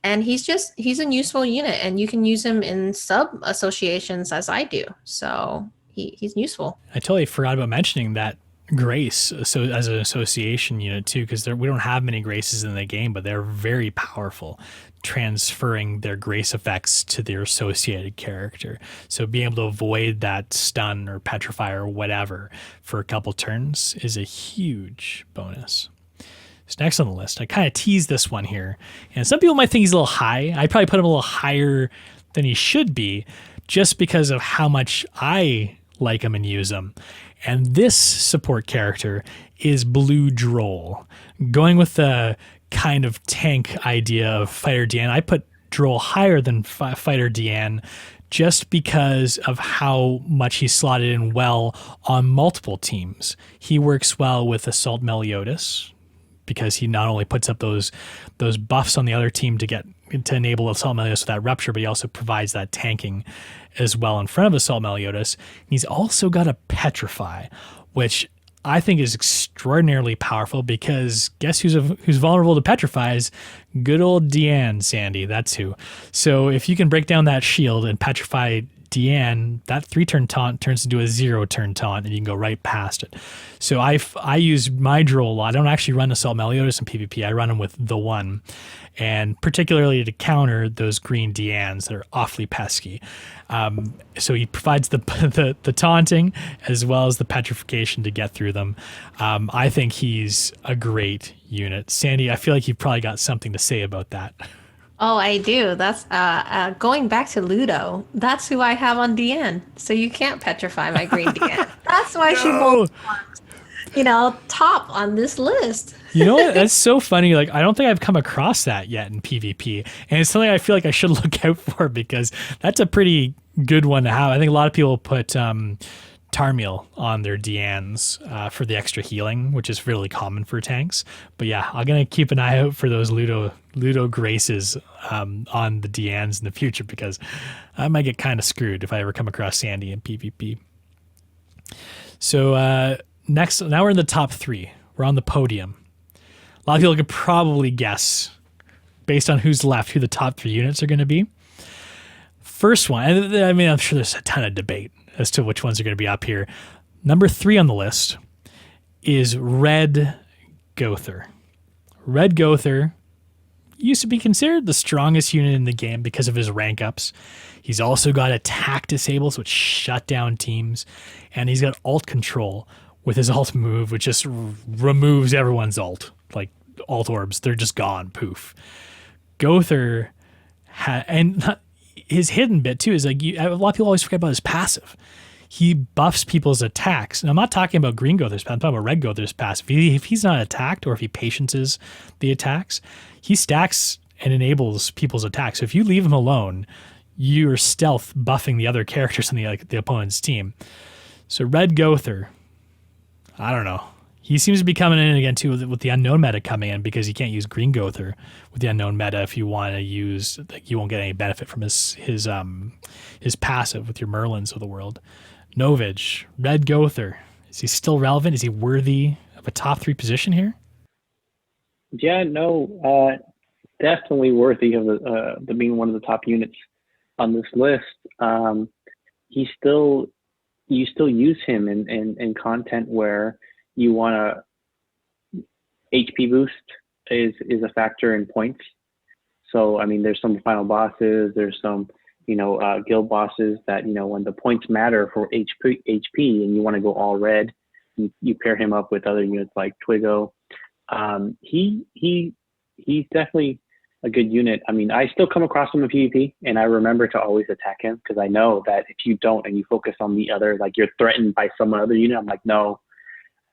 And he's a useful unit, and you can use him in sub associations as I do. So he's useful. I totally forgot about mentioning that Grace so as an association unit too, because we don't have many Graces in the game, but they're very powerful, transferring their Grace effects to their associated character. So being able to avoid that stun or petrify or whatever for a couple turns is a huge bonus. So next on the list, I kind of teased this one here, and some people might think he's a little high. I probably put him a little higher than he should be just because of how much I like him and use him. And this support character is Blue Droll. Going with the kind of tank idea of Fighter Deanne, I put Droll higher than Fighter Deanne just because of how much he's slotted in well on multiple teams. He works well with Assault Meliodas, because he not only puts up those buffs on the other team to enable Assault Meliodas with that rupture, but he also provides that tanking as well in front of Assault Meliodas. He's also got a petrify, which I think is extraordinarily powerful because guess who's vulnerable to petrifies? Good old Deanne, Sandyy. That's who. So if you can break down that shield and petrify Deanne, that 3-turn taunt turns into a 0-turn taunt, and you can go right past it. So I use my Droll a lot. I don't actually run Assault Meliodas in PvP. I run them with the one, and particularly to counter those green Deannes that are awfully pesky. So he provides the taunting as well as the petrification to get through them. I think he's a great unit. Sandyy, I feel like you've probably got something to say about that. Oh, I do. That's going back to Ludo. That's who I have on Deanne. So you can't petrify my green Deanne. That's why she won't, top on this list. You know what? That's so funny. Like, I don't think I've come across that yet in PvP, and it's something I feel like I should look out for because that's a pretty good one to have. I think a lot of people put Tarmiel on their Deannes for the extra healing, which is really common for tanks. But yeah, I'm gonna keep an eye out for those Ludo Graces on the Deannes in the future because I might get kind of screwed if I ever come across Sandyy in PvP. So next, now we're in the top 3. We're on the podium. A lot of people could probably guess based on who's left who the top 3 units are going to be. First one, I mean, I'm sure there's a ton of debate as to which ones are going to be up here. Number 3 on the list is Red Gowther. Red Gowther used to be considered the strongest unit in the game because of his rank ups. He's also got attack disables, which shut down teams, and he's got ult control with his ult move, which just removes everyone's ult. Like ult orbs, they're just gone, poof. Gowther, and his hidden bit too is like a lot of people always forget about his passive. He buffs people's attacks. And I'm not talking about green Gowther's passive, I'm talking about red Gowther's passive. If he's not attacked or if he patiences the attacks, he stacks and enables people's attacks. So if you leave him alone, you're stealth buffing the other characters in the opponent's team. So red Gowther, I don't know. He seems to be coming in again too with the unknown meta coming in because you can't use green Gowther with the unknown meta if you want to use, like, you won't get any benefit from his passive with your Merlins of the world. Novage, red Gowther, is he still relevant? Is he worthy of a top 3 position here? Yeah, no, definitely worthy of the being one of the top units on this list. you still use him in content where you want to HP boost is a factor in points. So, I mean, there's some final bosses, there's some, guild bosses that, when the points matter for HP and you want to go all red, you pair him up with other units like Twigo. He's definitely a good unit. I mean, I still come across him in PvP, and I remember to always attack him because I know that if you don't and you focus on the other, like you're threatened by some other unit, I'm like, no,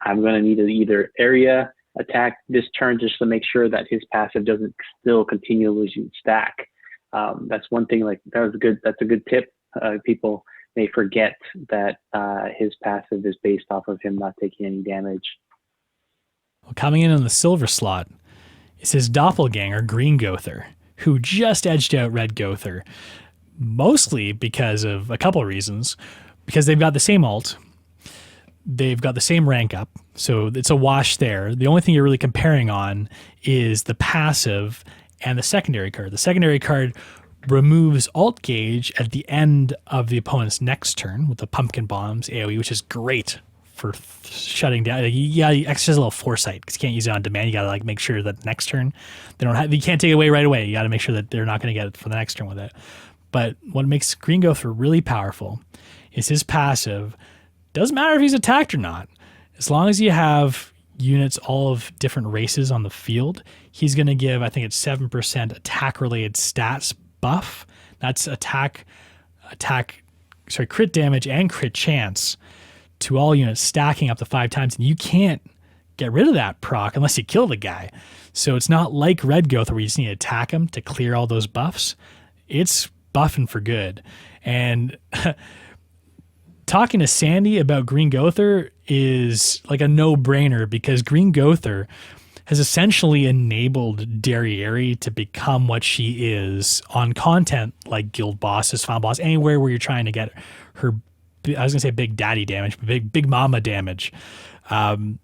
I'm going to need to either area attack this turn just to make sure that his passive doesn't still continuously stack. That's one thing. Like that's a good tip. People may forget that his passive is based off of him not taking any damage. Well, coming in on the silver slot is his doppelganger, Green Gother, who just edged out Red Gother, mostly because of a couple of reasons. Because they've got the same ult, they've got the same rank up, so it's a wash there. The only thing you're really comparing on is the passive and the secondary card. The secondary card removes ult gauge at the end of the opponent's next turn with the pumpkin bombs AoE, which is great for shutting down. You exercise a little foresight because you can't use it on demand. You got to make sure that next turn you can't take it away right away. You got to make sure that they're not going to get it for the next turn with it. But what makes Green Gother really powerful is his passive. Doesn't matter if he's attacked or not. As long as you have units all of different races on the field, he's going to give, I think it's 7% attack-related stats buff. That's crit damage and crit chance to all units stacking up to 5 times, and you can't get rid of that proc unless you kill the guy. So it's not like Red Gother where you just need to attack him to clear all those buffs. It's buffing for good. And talking to Sandy about Green Gother is like a no-brainer because Green Gother has essentially enabled Derriere to become what she is on content like guild bosses, final boss, anywhere where you're trying to get her, I was going to say big daddy damage, but big mama damage.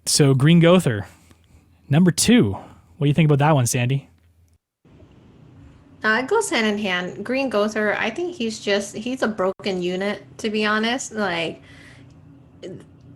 So Green Gother, number 2. What do you think about that one, Sandy? It goes hand in hand. Green Gother, I think he's a broken unit, to be honest. Like,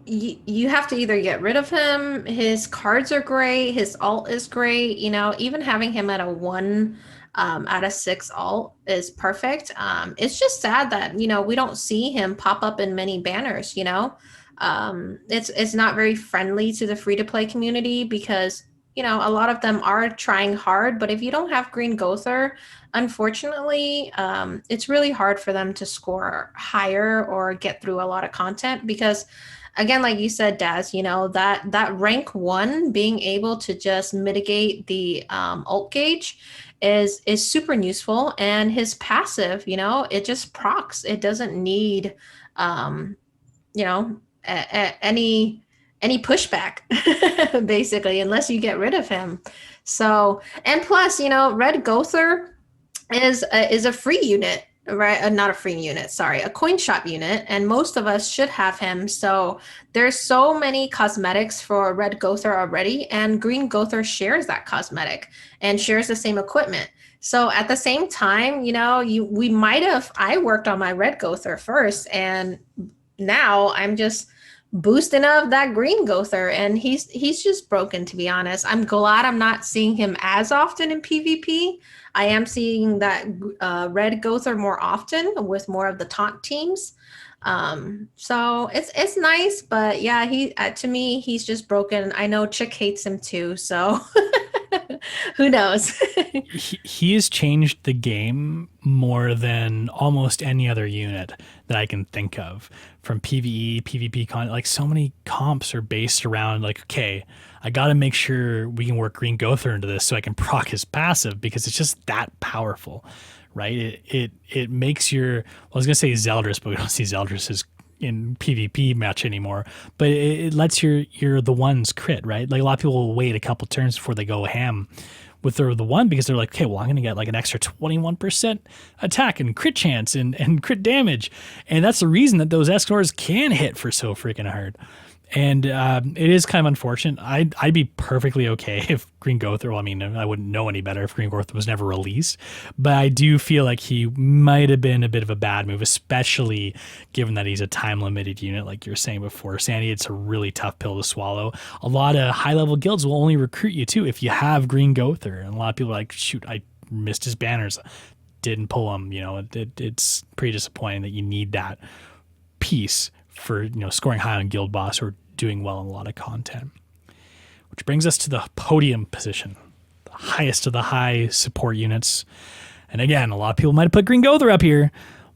you have to either get rid of him. His cards are great. His ult is great. Even having him at a 1 out of 6 ult is perfect. It's just sad that, we don't see him pop up in many banners, It's not very friendly to the free-to-play community because a lot of them are trying hard, but if you don't have Green Gother, unfortunately, it's really hard for them to score higher or get through a lot of content because, again, like you said, Daz, that rank 1 being able to just mitigate the ult gauge is super useful, and his passive, it just procs. It doesn't need, any pushback basically, unless you get rid of him. So, and plus, Red Gother is a free unit, right? Not a free unit, sorry, a coin shop unit, and most of us should have him. So there's so many cosmetics for Red Gother already, and Green Gother shares that cosmetic and shares the same equipment. So at the same time, I worked on my Red Gother first, and now I'm just boosting up that Green Gother, and he's just broken, to be honest. I'm glad I'm not seeing him as often in PvP. I am seeing that Red Gother more often with more of the taunt teams. So it's nice, but yeah, to me, he's just broken. I know Chick hates him too, so who knows? He has changed the game more than almost any other unit that I can think of. From PvE, PvP content, like so many comps are based around like, okay, I got to make sure we can work Green Gother into this so I can proc his passive because it's just that powerful, right? It makes I was gonna say Zeldris, but we don't see Zeldris as in PvP match anymore, but it lets your the ones crit, right? Like a lot of people will wait a couple turns before they go ham with the 1 because they're like, okay, well, I'm going to get like an extra 21% attack and crit chance and crit damage. And that's the reason that those Escanors can hit for so freaking hard. And it is kind of unfortunate. I'd be perfectly okay if Green Gother, well, I mean, I wouldn't know any better if Green Gother was never released, but I do feel like he might have been a bit of a bad move, especially given that he's a time-limited unit, like you were saying before. Sandy, it's a really tough pill to swallow. A lot of high-level guilds will only recruit you, too, if you have Green Gother. And a lot of people are like, shoot, I missed his banners, didn't pull them. You know, it's pretty disappointing that you need that piece for, you know, scoring high on guild boss or doing well in a lot of content. Which brings us to the podium position, the highest of the high support units. And again, a lot of people might have put Green Gother up here,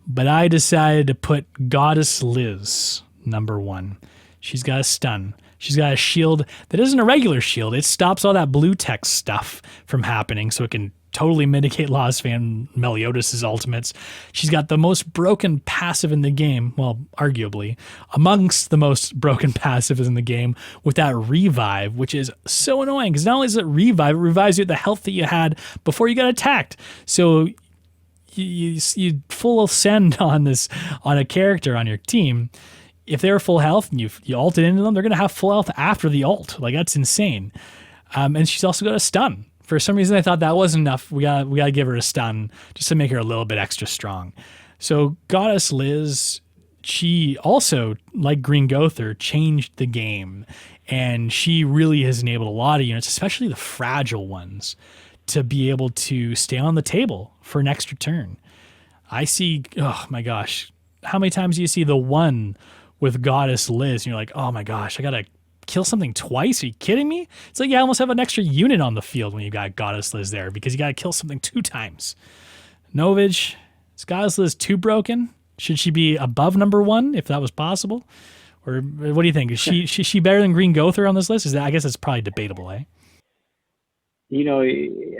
but I decided to put Goddess Liz number 1. She's got a stun. She's got a shield that isn't a regular shield. It stops all that blue text stuff from happening, so it can totally mitigate Lost Fan Meliodas' ultimates. She's got the most broken passive in the game, well, arguably, amongst the most broken passives in the game, with that revive, which is so annoying, because not only does it revives you at the health that you had before you got attacked. So you full send on a character on your team. If they're full health and you ulted into them, they're going to have full health after the ult. Like, that's insane. And she's also got a stun. For some reason, I thought that wasn't enough. We got to give her a stun just to make her a little bit extra strong. So Goddess Liz, she also, like Green Gother, changed the game. And she really has enabled a lot of units, especially the fragile ones, to be able to stay on the table for an extra turn. I see, oh my gosh, how many times do you see the one with Goddess Liz and you're like, oh my gosh, I got to kill something twice? Are you kidding me? It's like you almost have an extra unit on the field when you got Goddess Liz there, because you got to kill something 2 times. Novage, is Goddess Liz too broken? Should she be above number 1 if that was possible? Or what do you think? Is she better than Green Gother on this list? I guess it's probably debatable, eh? You know,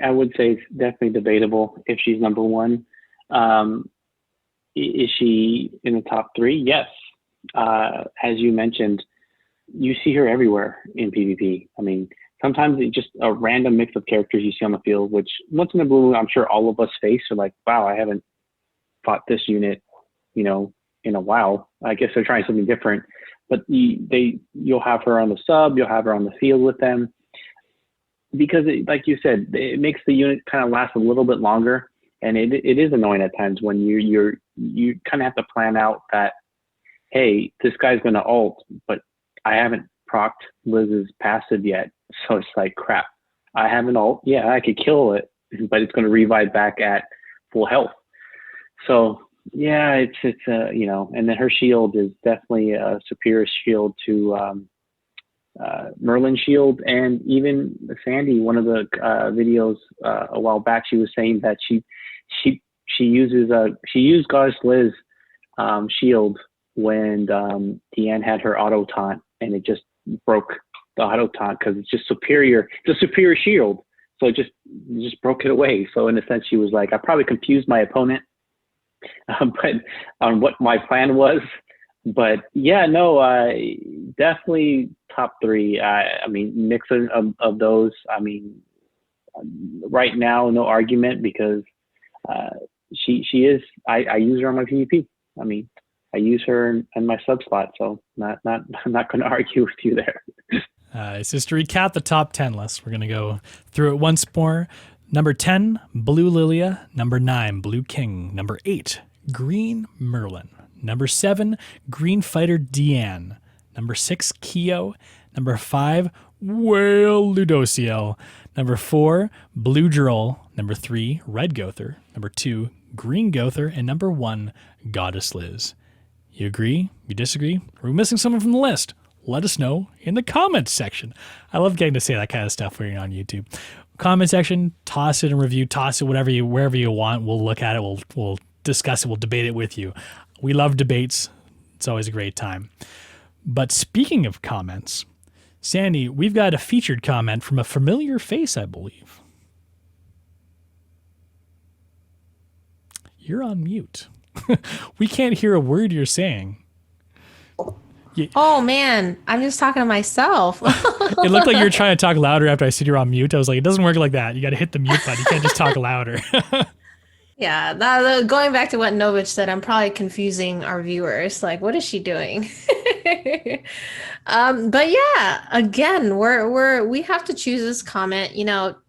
I would say it's definitely debatable if she's number 1. Is she in the top 3? Yes. As you mentioned, you see her everywhere in PvP. I mean, sometimes it's just a random mix of characters you see on the field, which once in a blue moon, I'm sure all of us face are like, wow, I haven't fought this unit, you know, in a while. I guess they're trying something different. But you'll have her on the sub, you'll have her on the field with them, because like you said, it makes the unit kind of last a little bit longer. And it is annoying at times when you kind of have to plan out that, hey, this guy's going to ult, but I haven't procced Liz's passive yet. So it's like, crap, I have an ult. Yeah, I could kill it, but it's going to revive back at full health. So yeah, it's you know, and then her shield is definitely a superior shield to Merlin shield. And even Sandy, one of the videos a while back, she was saying that she used Goddess Liz shield when Deanne had her auto taunt, and it just broke the auto taunt because it's just superior. It's a superior shield, so it just broke it away. So in a sense, she was like, I probably confused my opponent, but on what my plan was. But yeah, no, definitely top 3. I mean, mix of those. I mean, right now, no argument, because she is. I use her on my PvP. I mean, I use her in my sub slot, so I'm not going to argue with you there. Just to recap the top 10 list, we're going to go through it once more. Number 10, Blue Lilia. Number 9, Blue King. Number 8, Green Merlin. Number 7, Green Fighter Deanne. Number 6, Keo. Number 5, Whale Ludociel. Number 4, Blue Droll. Number 3, Red Gother. Number 2, Green Gother. And number 1, Goddess Liz. You agree? You disagree? Are we missing someone from the list? Let us know in the comments section. I love getting to say that kind of stuff when you're on YouTube. Comment section, toss it in review, toss it wherever you want. We'll look at it. We'll discuss it. We'll debate it with you. We love debates. It's always a great time. But speaking of comments, Sandy, we've got a featured comment from a familiar face, I believe. You're on mute. We can't hear a word you're saying. Oh man, I'm just talking to myself. It looked like you were trying to talk louder after I said you're on mute. I was like, it doesn't work like that. You got to hit the mute button. You can't just talk louder. Yeah, going back to what Novage said, I'm probably confusing our viewers. Like, what is she doing? But yeah, again, we have to choose this comment.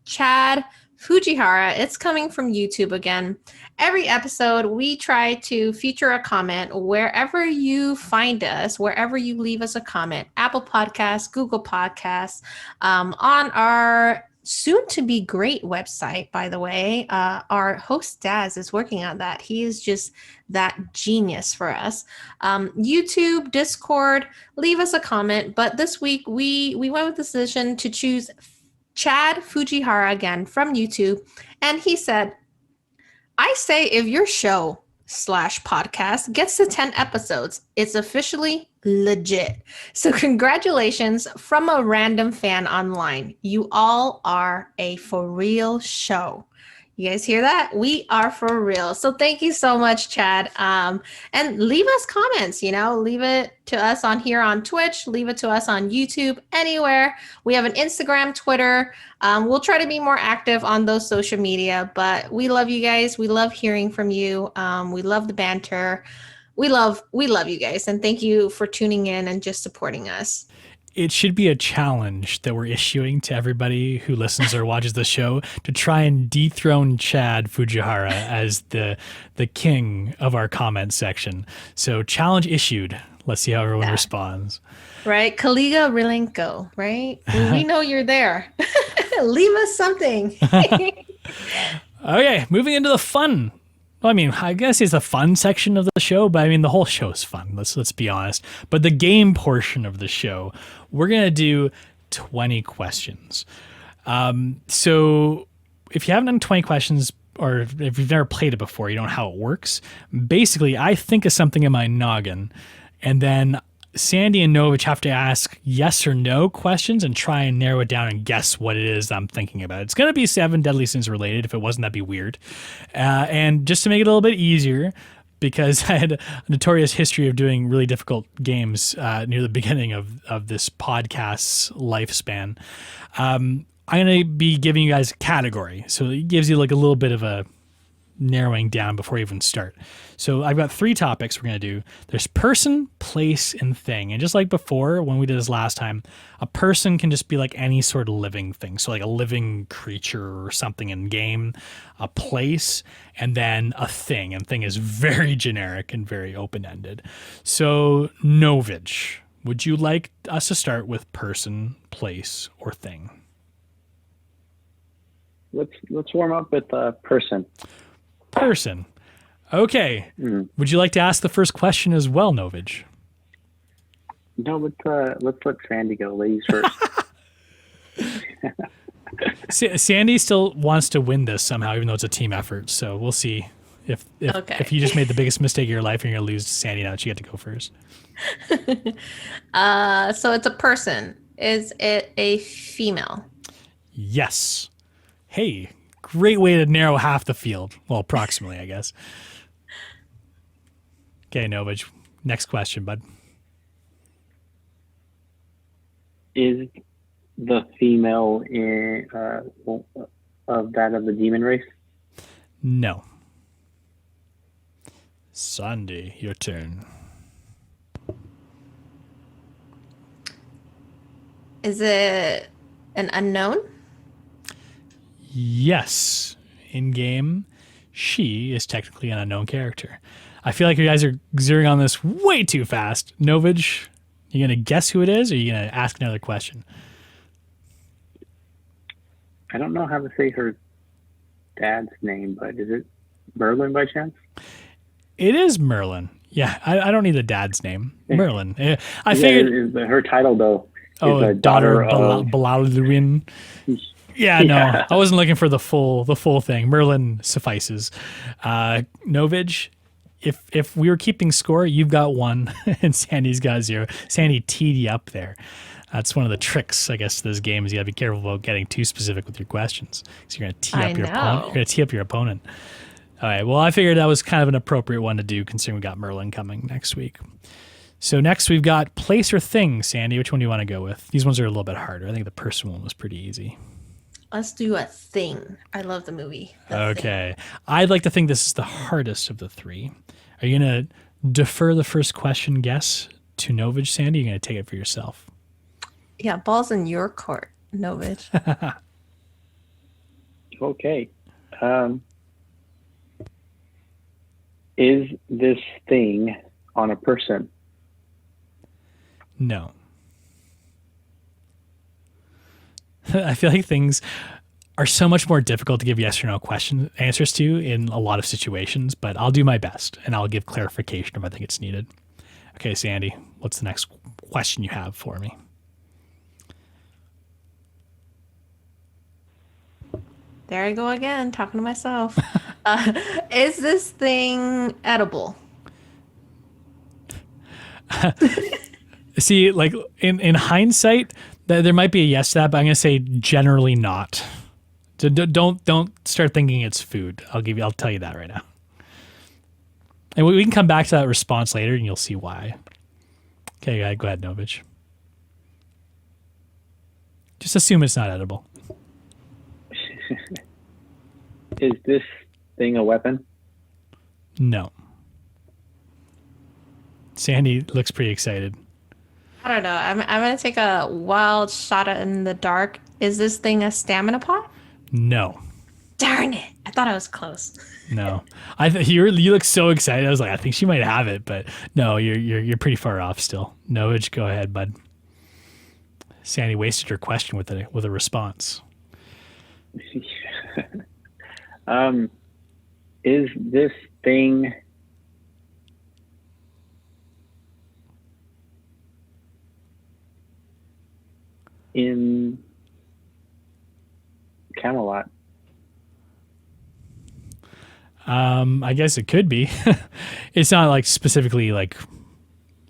Chad Fujihara, it's coming from YouTube again. Every episode, we try to feature a comment wherever you find us, wherever you leave us a comment. Apple Podcasts, Google Podcasts, on our soon-to-be great website, by the way. Our host, Daz, is working on that. He is just that genius for us. YouTube, Discord, leave us a comment. But this week, we went with the decision to choose Chad Fujihara again from YouTube. And he said, I say if your show / podcast gets to 10 episodes, it's officially legit. So congratulations from a random fan online. You all are a for real show. You guys hear that? We are for real. So thank you so much, Chad. And leave us comments, leave it to us on here on Twitch, leave it to us on YouTube, anywhere. We have an Instagram, Twitter. We'll try to be more active on those social media, but we love you guys. We love hearing from you. We love the banter. We love you guys. And thank you for tuning in and just supporting us. It should be a challenge that we're issuing to everybody who listens or watches the show to try and dethrone Chad Fujihara as the king of our comment section. So challenge issued. Let's see how everyone responds. Right. Kaliga Rilenko, right? We know you're there. Leave us something. Okay, moving into the fun. Well, I mean, I guess it's a fun section of the show, but I mean, the whole show is fun. Let's be honest. But the game portion of the show, we're going to do 20 questions. So if you haven't done 20 questions, or if you've never played it before, you don't know how it works. Basically, I think of something in my noggin, and then Sandyy and Novage have to ask yes or no questions and try and narrow it down and guess what it is I'm thinking about. It's going to be 7 Deadly Sins related. If it wasn't, that'd be weird. And just to make it a little bit easier, because I had a notorious history of doing really difficult games near the beginning of this podcast's lifespan, I'm going to be giving you guys a category. So it gives you like a little bit of a narrowing down before you even start. So I've got 3 topics we're going to do. There's person, place, and thing. And just like before, when we did this last time, a person can just be like any sort of living thing. So like a living creature or something in game, a place, and then a thing. And thing is very generic and very open-ended. So Novage, would you like us to start with person, place, or thing? Let's warm up with person. Person. Okay. Would you like to ask the first question as well, Novage? No, let's let Sandy go. Ladies first. Sandy still wants to win this somehow, even though it's a team effort. So we'll see if you just made the biggest mistake of your life and you're gonna lose to Sandy now that you get to go first. So it's a person. Is it a female? Yes. Hey, great way to narrow half the field. Well, approximately, I guess. Okay, Novage. Next question, bud. Is the female of that of the demon race? No. Sandy, your turn. Is it an unknown? Yes. In game, she is technically an unknown character. I feel like you guys are zeroing on this way too fast. Novage, you going to guess who it is, or are you going to ask another question? I don't know how to say her dad's name, but is it Merlin by chance? It is Merlin. Yeah, I don't need the dad's name. Merlin. I figured her title though. Oh, daughter of Balaluin. Yeah, no, I wasn't looking for the full thing. Merlin suffices. Novage, if we were keeping score, you've got 1 and Sandy's got 0. Sandy teed you up there. That's one of the tricks, I guess, to this game is you got to be careful about getting too specific with your questions. So you're going to tee up your opponent. You're going to tee up your opponent. All right. Well, I figured that was kind of an appropriate one to do considering we got Merlin coming next week. So next we've got place or thing. Sandy, which one do you want to go with? These ones are a little bit harder. I think the person one was pretty easy. Let's do a thing. I love the movie. Okay. Thing. I'd like to think this is the hardest of the 3. Are you going to defer the first question guess to Novage. Sandy, you're going to take it for yourself. Yeah, ball's in your court, Novage. Okay. Is this thing on a person? No. I feel like things are so much more difficult to give yes or no answers to in a lot of situations, but I'll do my best and I'll give clarification if I think it's needed. Okay, Sandy, what's the next question you have for me? There I go again, talking to myself. Is this thing edible? See, like in hindsight, there might be a yes to that, but I'm going to say generally not. So don't start thinking it's food. I'll tell you that right now. And we can come back to that response later and you'll see why. Okay, go ahead, Novage. Just assume it's not edible. Is this thing a weapon? No. Sandy looks pretty excited. I don't know. I'm gonna take a wild shot in the dark. Is this thing a stamina pot? No. Darn it! I thought I was close. No. You look so excited. I was like, I think she might have it, but no, you're pretty far off still. Novage, go ahead, bud. Sandy wasted her question with a response. Is this thing in Camelot? I guess it could be. It's not like specifically like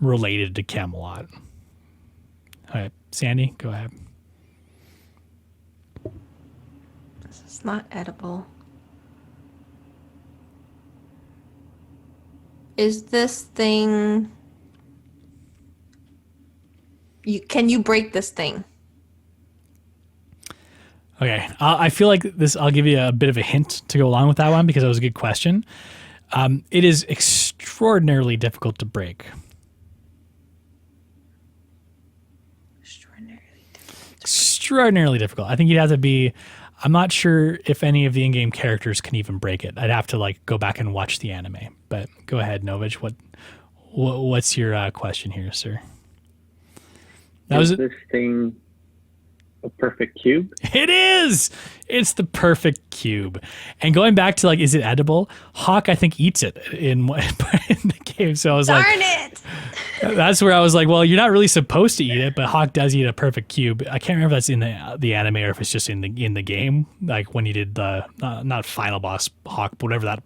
related to Camelot. All right, Sandy, go ahead. This is not edible. Is this thing... Can you break this thing? Okay, I feel like this. I'll give you a bit of a hint to go along with that one because that was a good question. It is extraordinarily difficult to break. Extraordinarily difficult. I think you'd have to be. I'm not sure if any of the in-game characters can even break it. I'd have to like go back and watch the anime. But go ahead, Novage. What's your question here, sir? Is this thing a perfect cube? It is. It's the perfect cube. And going back to like, is it edible? Hawk, I think, eats it in the game. So I was Darn like, it! That's where I was like, well, you're not really supposed to eat it, but Hawk does eat a perfect cube. I can't remember if that's in the anime or if it's just in the game. Like when he did the not final boss Hawk, but whatever that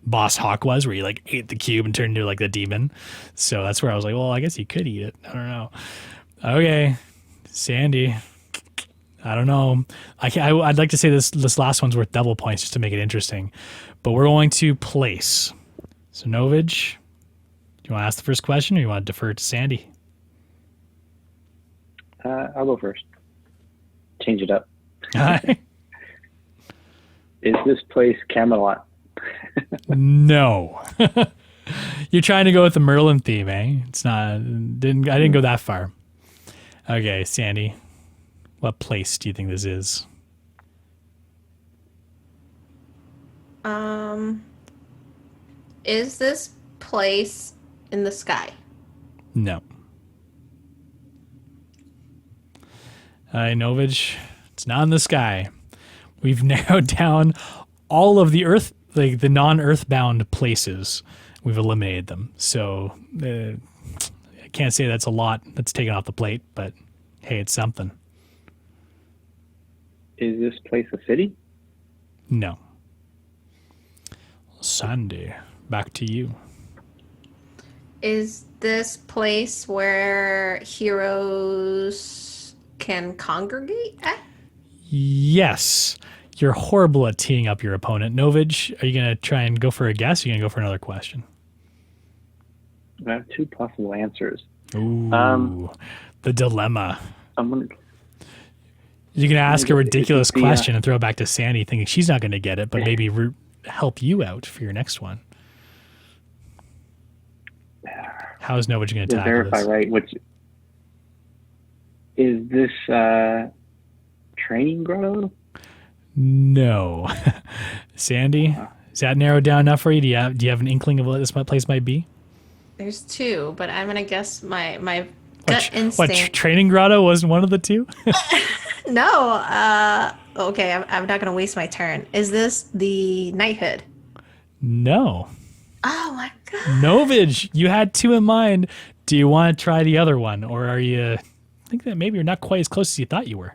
boss Hawk was, where he like ate the cube and turned into like the demon. So that's where I was like, well, I guess you could eat it. I don't know. Okay, Sandy. I don't know. I'd like to say this last one's worth double points just to make it interesting, but we're going to place. So Novage, do you want to ask the first question or you want to defer to Sandy? I'll go first. Change it up. All right. Is this place Camelot? No. You're trying to go with the Merlin theme, eh? It's not. I didn't go that far. Okay, Sandy. What place do you think this is? Is this place in the sky? No. Novage, it's not in the sky. We've narrowed down all of the Earth, like the non-Earthbound places. We've eliminated them. So I can't say that's a lot that's taken off the plate, but hey, it's something. Is this place a city? No. Sandy, back to you. Is this place where heroes can congregate at? Yes. You're horrible at teeing up your opponent. Novage, are you going to try and go for a guess? Or are you going to go for another question? I have two possible answers. Ooh, the dilemma. I'm gonna. You can ask a ridiculous question and throw it back to Sandy, thinking she's not going to get it, but maybe help you out for your next one. How is Novage going to to tackle verify, this? right? Which is this training grotto? No. Sandy, is that narrowed down enough for you? Do you have an inkling of what this place might be? There's two, but I'm gonna guess my gut instinct. What, Training Grotto wasn't one of the two? No. Okay, I'm not gonna waste my turn. Is this the knighthood? No. Oh my god. Novage, you had two in mind. Do you want to try the other one? Or are you, I think that maybe you're not quite as close as you thought you were.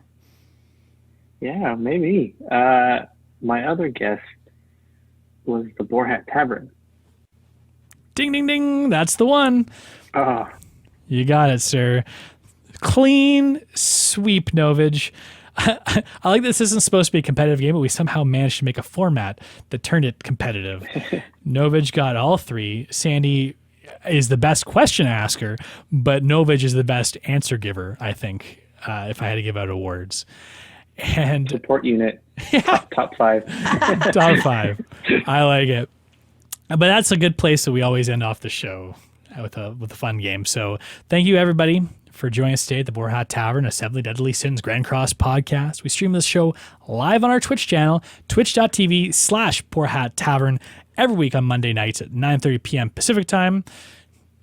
Yeah, maybe. My other guess was the Boar Hat Tavern. Ding, ding, ding. That's the one. Oh, You got it, sir. Clean sweep, Novage. I like this isn't supposed to be a competitive game, but we somehow managed to make a format that turned it competitive. Novage got all three. Sandy is the best question asker, but Novage is the best answer giver, I think, if I had to give out awards. And support unit. Top 5. top 5. I like it. But that's a good place that we always end off the show with a fun game. So thank you, everybody, for joining us today at the Boar Hat Tavern, a Seven Deadly Sins Grand Cross podcast. We stream this show live on our Twitch channel, twitch.tv/Boar Hat Tavern, every week on Monday nights at 9:30 p.m. Pacific time.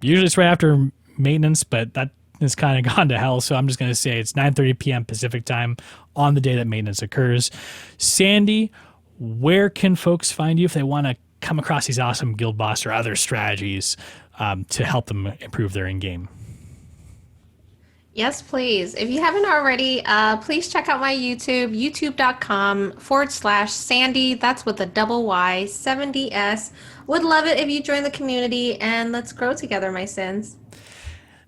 Usually it's right after maintenance, but that has kind of gone to hell, so I'm just going to say it's 9:30 p.m. Pacific time on the day that maintenance occurs. Sandy, where can folks find you if they want to come across these awesome guild boss or other strategies to help them improve their in-game? Yes, please. If you haven't already, please check out my YouTube, youtube.com/Sandy. That's with a double Y, 70S. Would love it if you join the community, and let's grow together, my sins.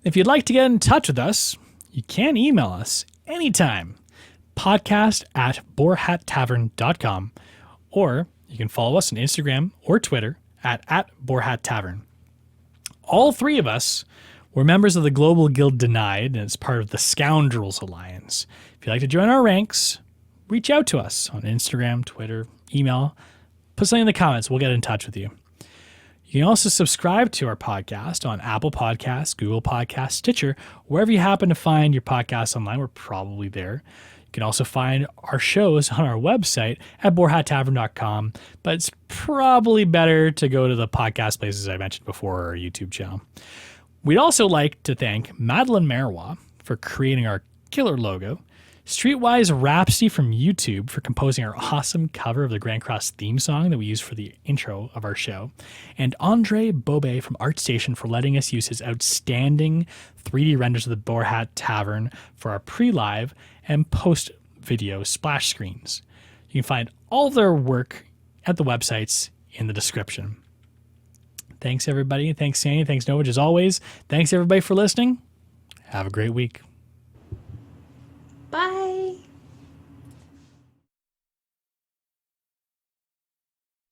If you'd like to get in touch with us, you can email us anytime. podcast@boarhattavern.com, or you can follow us on Instagram or Twitter at Boar Hat Tavern. All three of us were members of the Global Guild Denied, and it's part of the Scoundrels Alliance. If you'd like to join our ranks, reach out to us on Instagram, Twitter, email. Put something in the comments. We'll get in touch with you. You can also subscribe to our podcast on Apple Podcasts, Google Podcasts, Stitcher, wherever you happen to find your podcasts online. We're probably there. You can also find our shows on our website at boarhattavern.com, but it's probably better to go to the podcast places I mentioned before, or our YouTube channel. We'd also like to thank Madeline Marois for creating our killer logo, Streetwise Rhapsody from YouTube for composing our awesome cover of the Grand Cross theme song that we use for the intro of our show, and Andre Bobe from ArtStation for letting us use his outstanding 3D renders of the Boar Hat Tavern for our pre-live and post-video splash screens. You can find all their work at the websites in the description. Thanks, everybody. Thanks, Sandy. Thanks, Novage, as always. Thanks, everybody, for listening. Have a great week. Bye.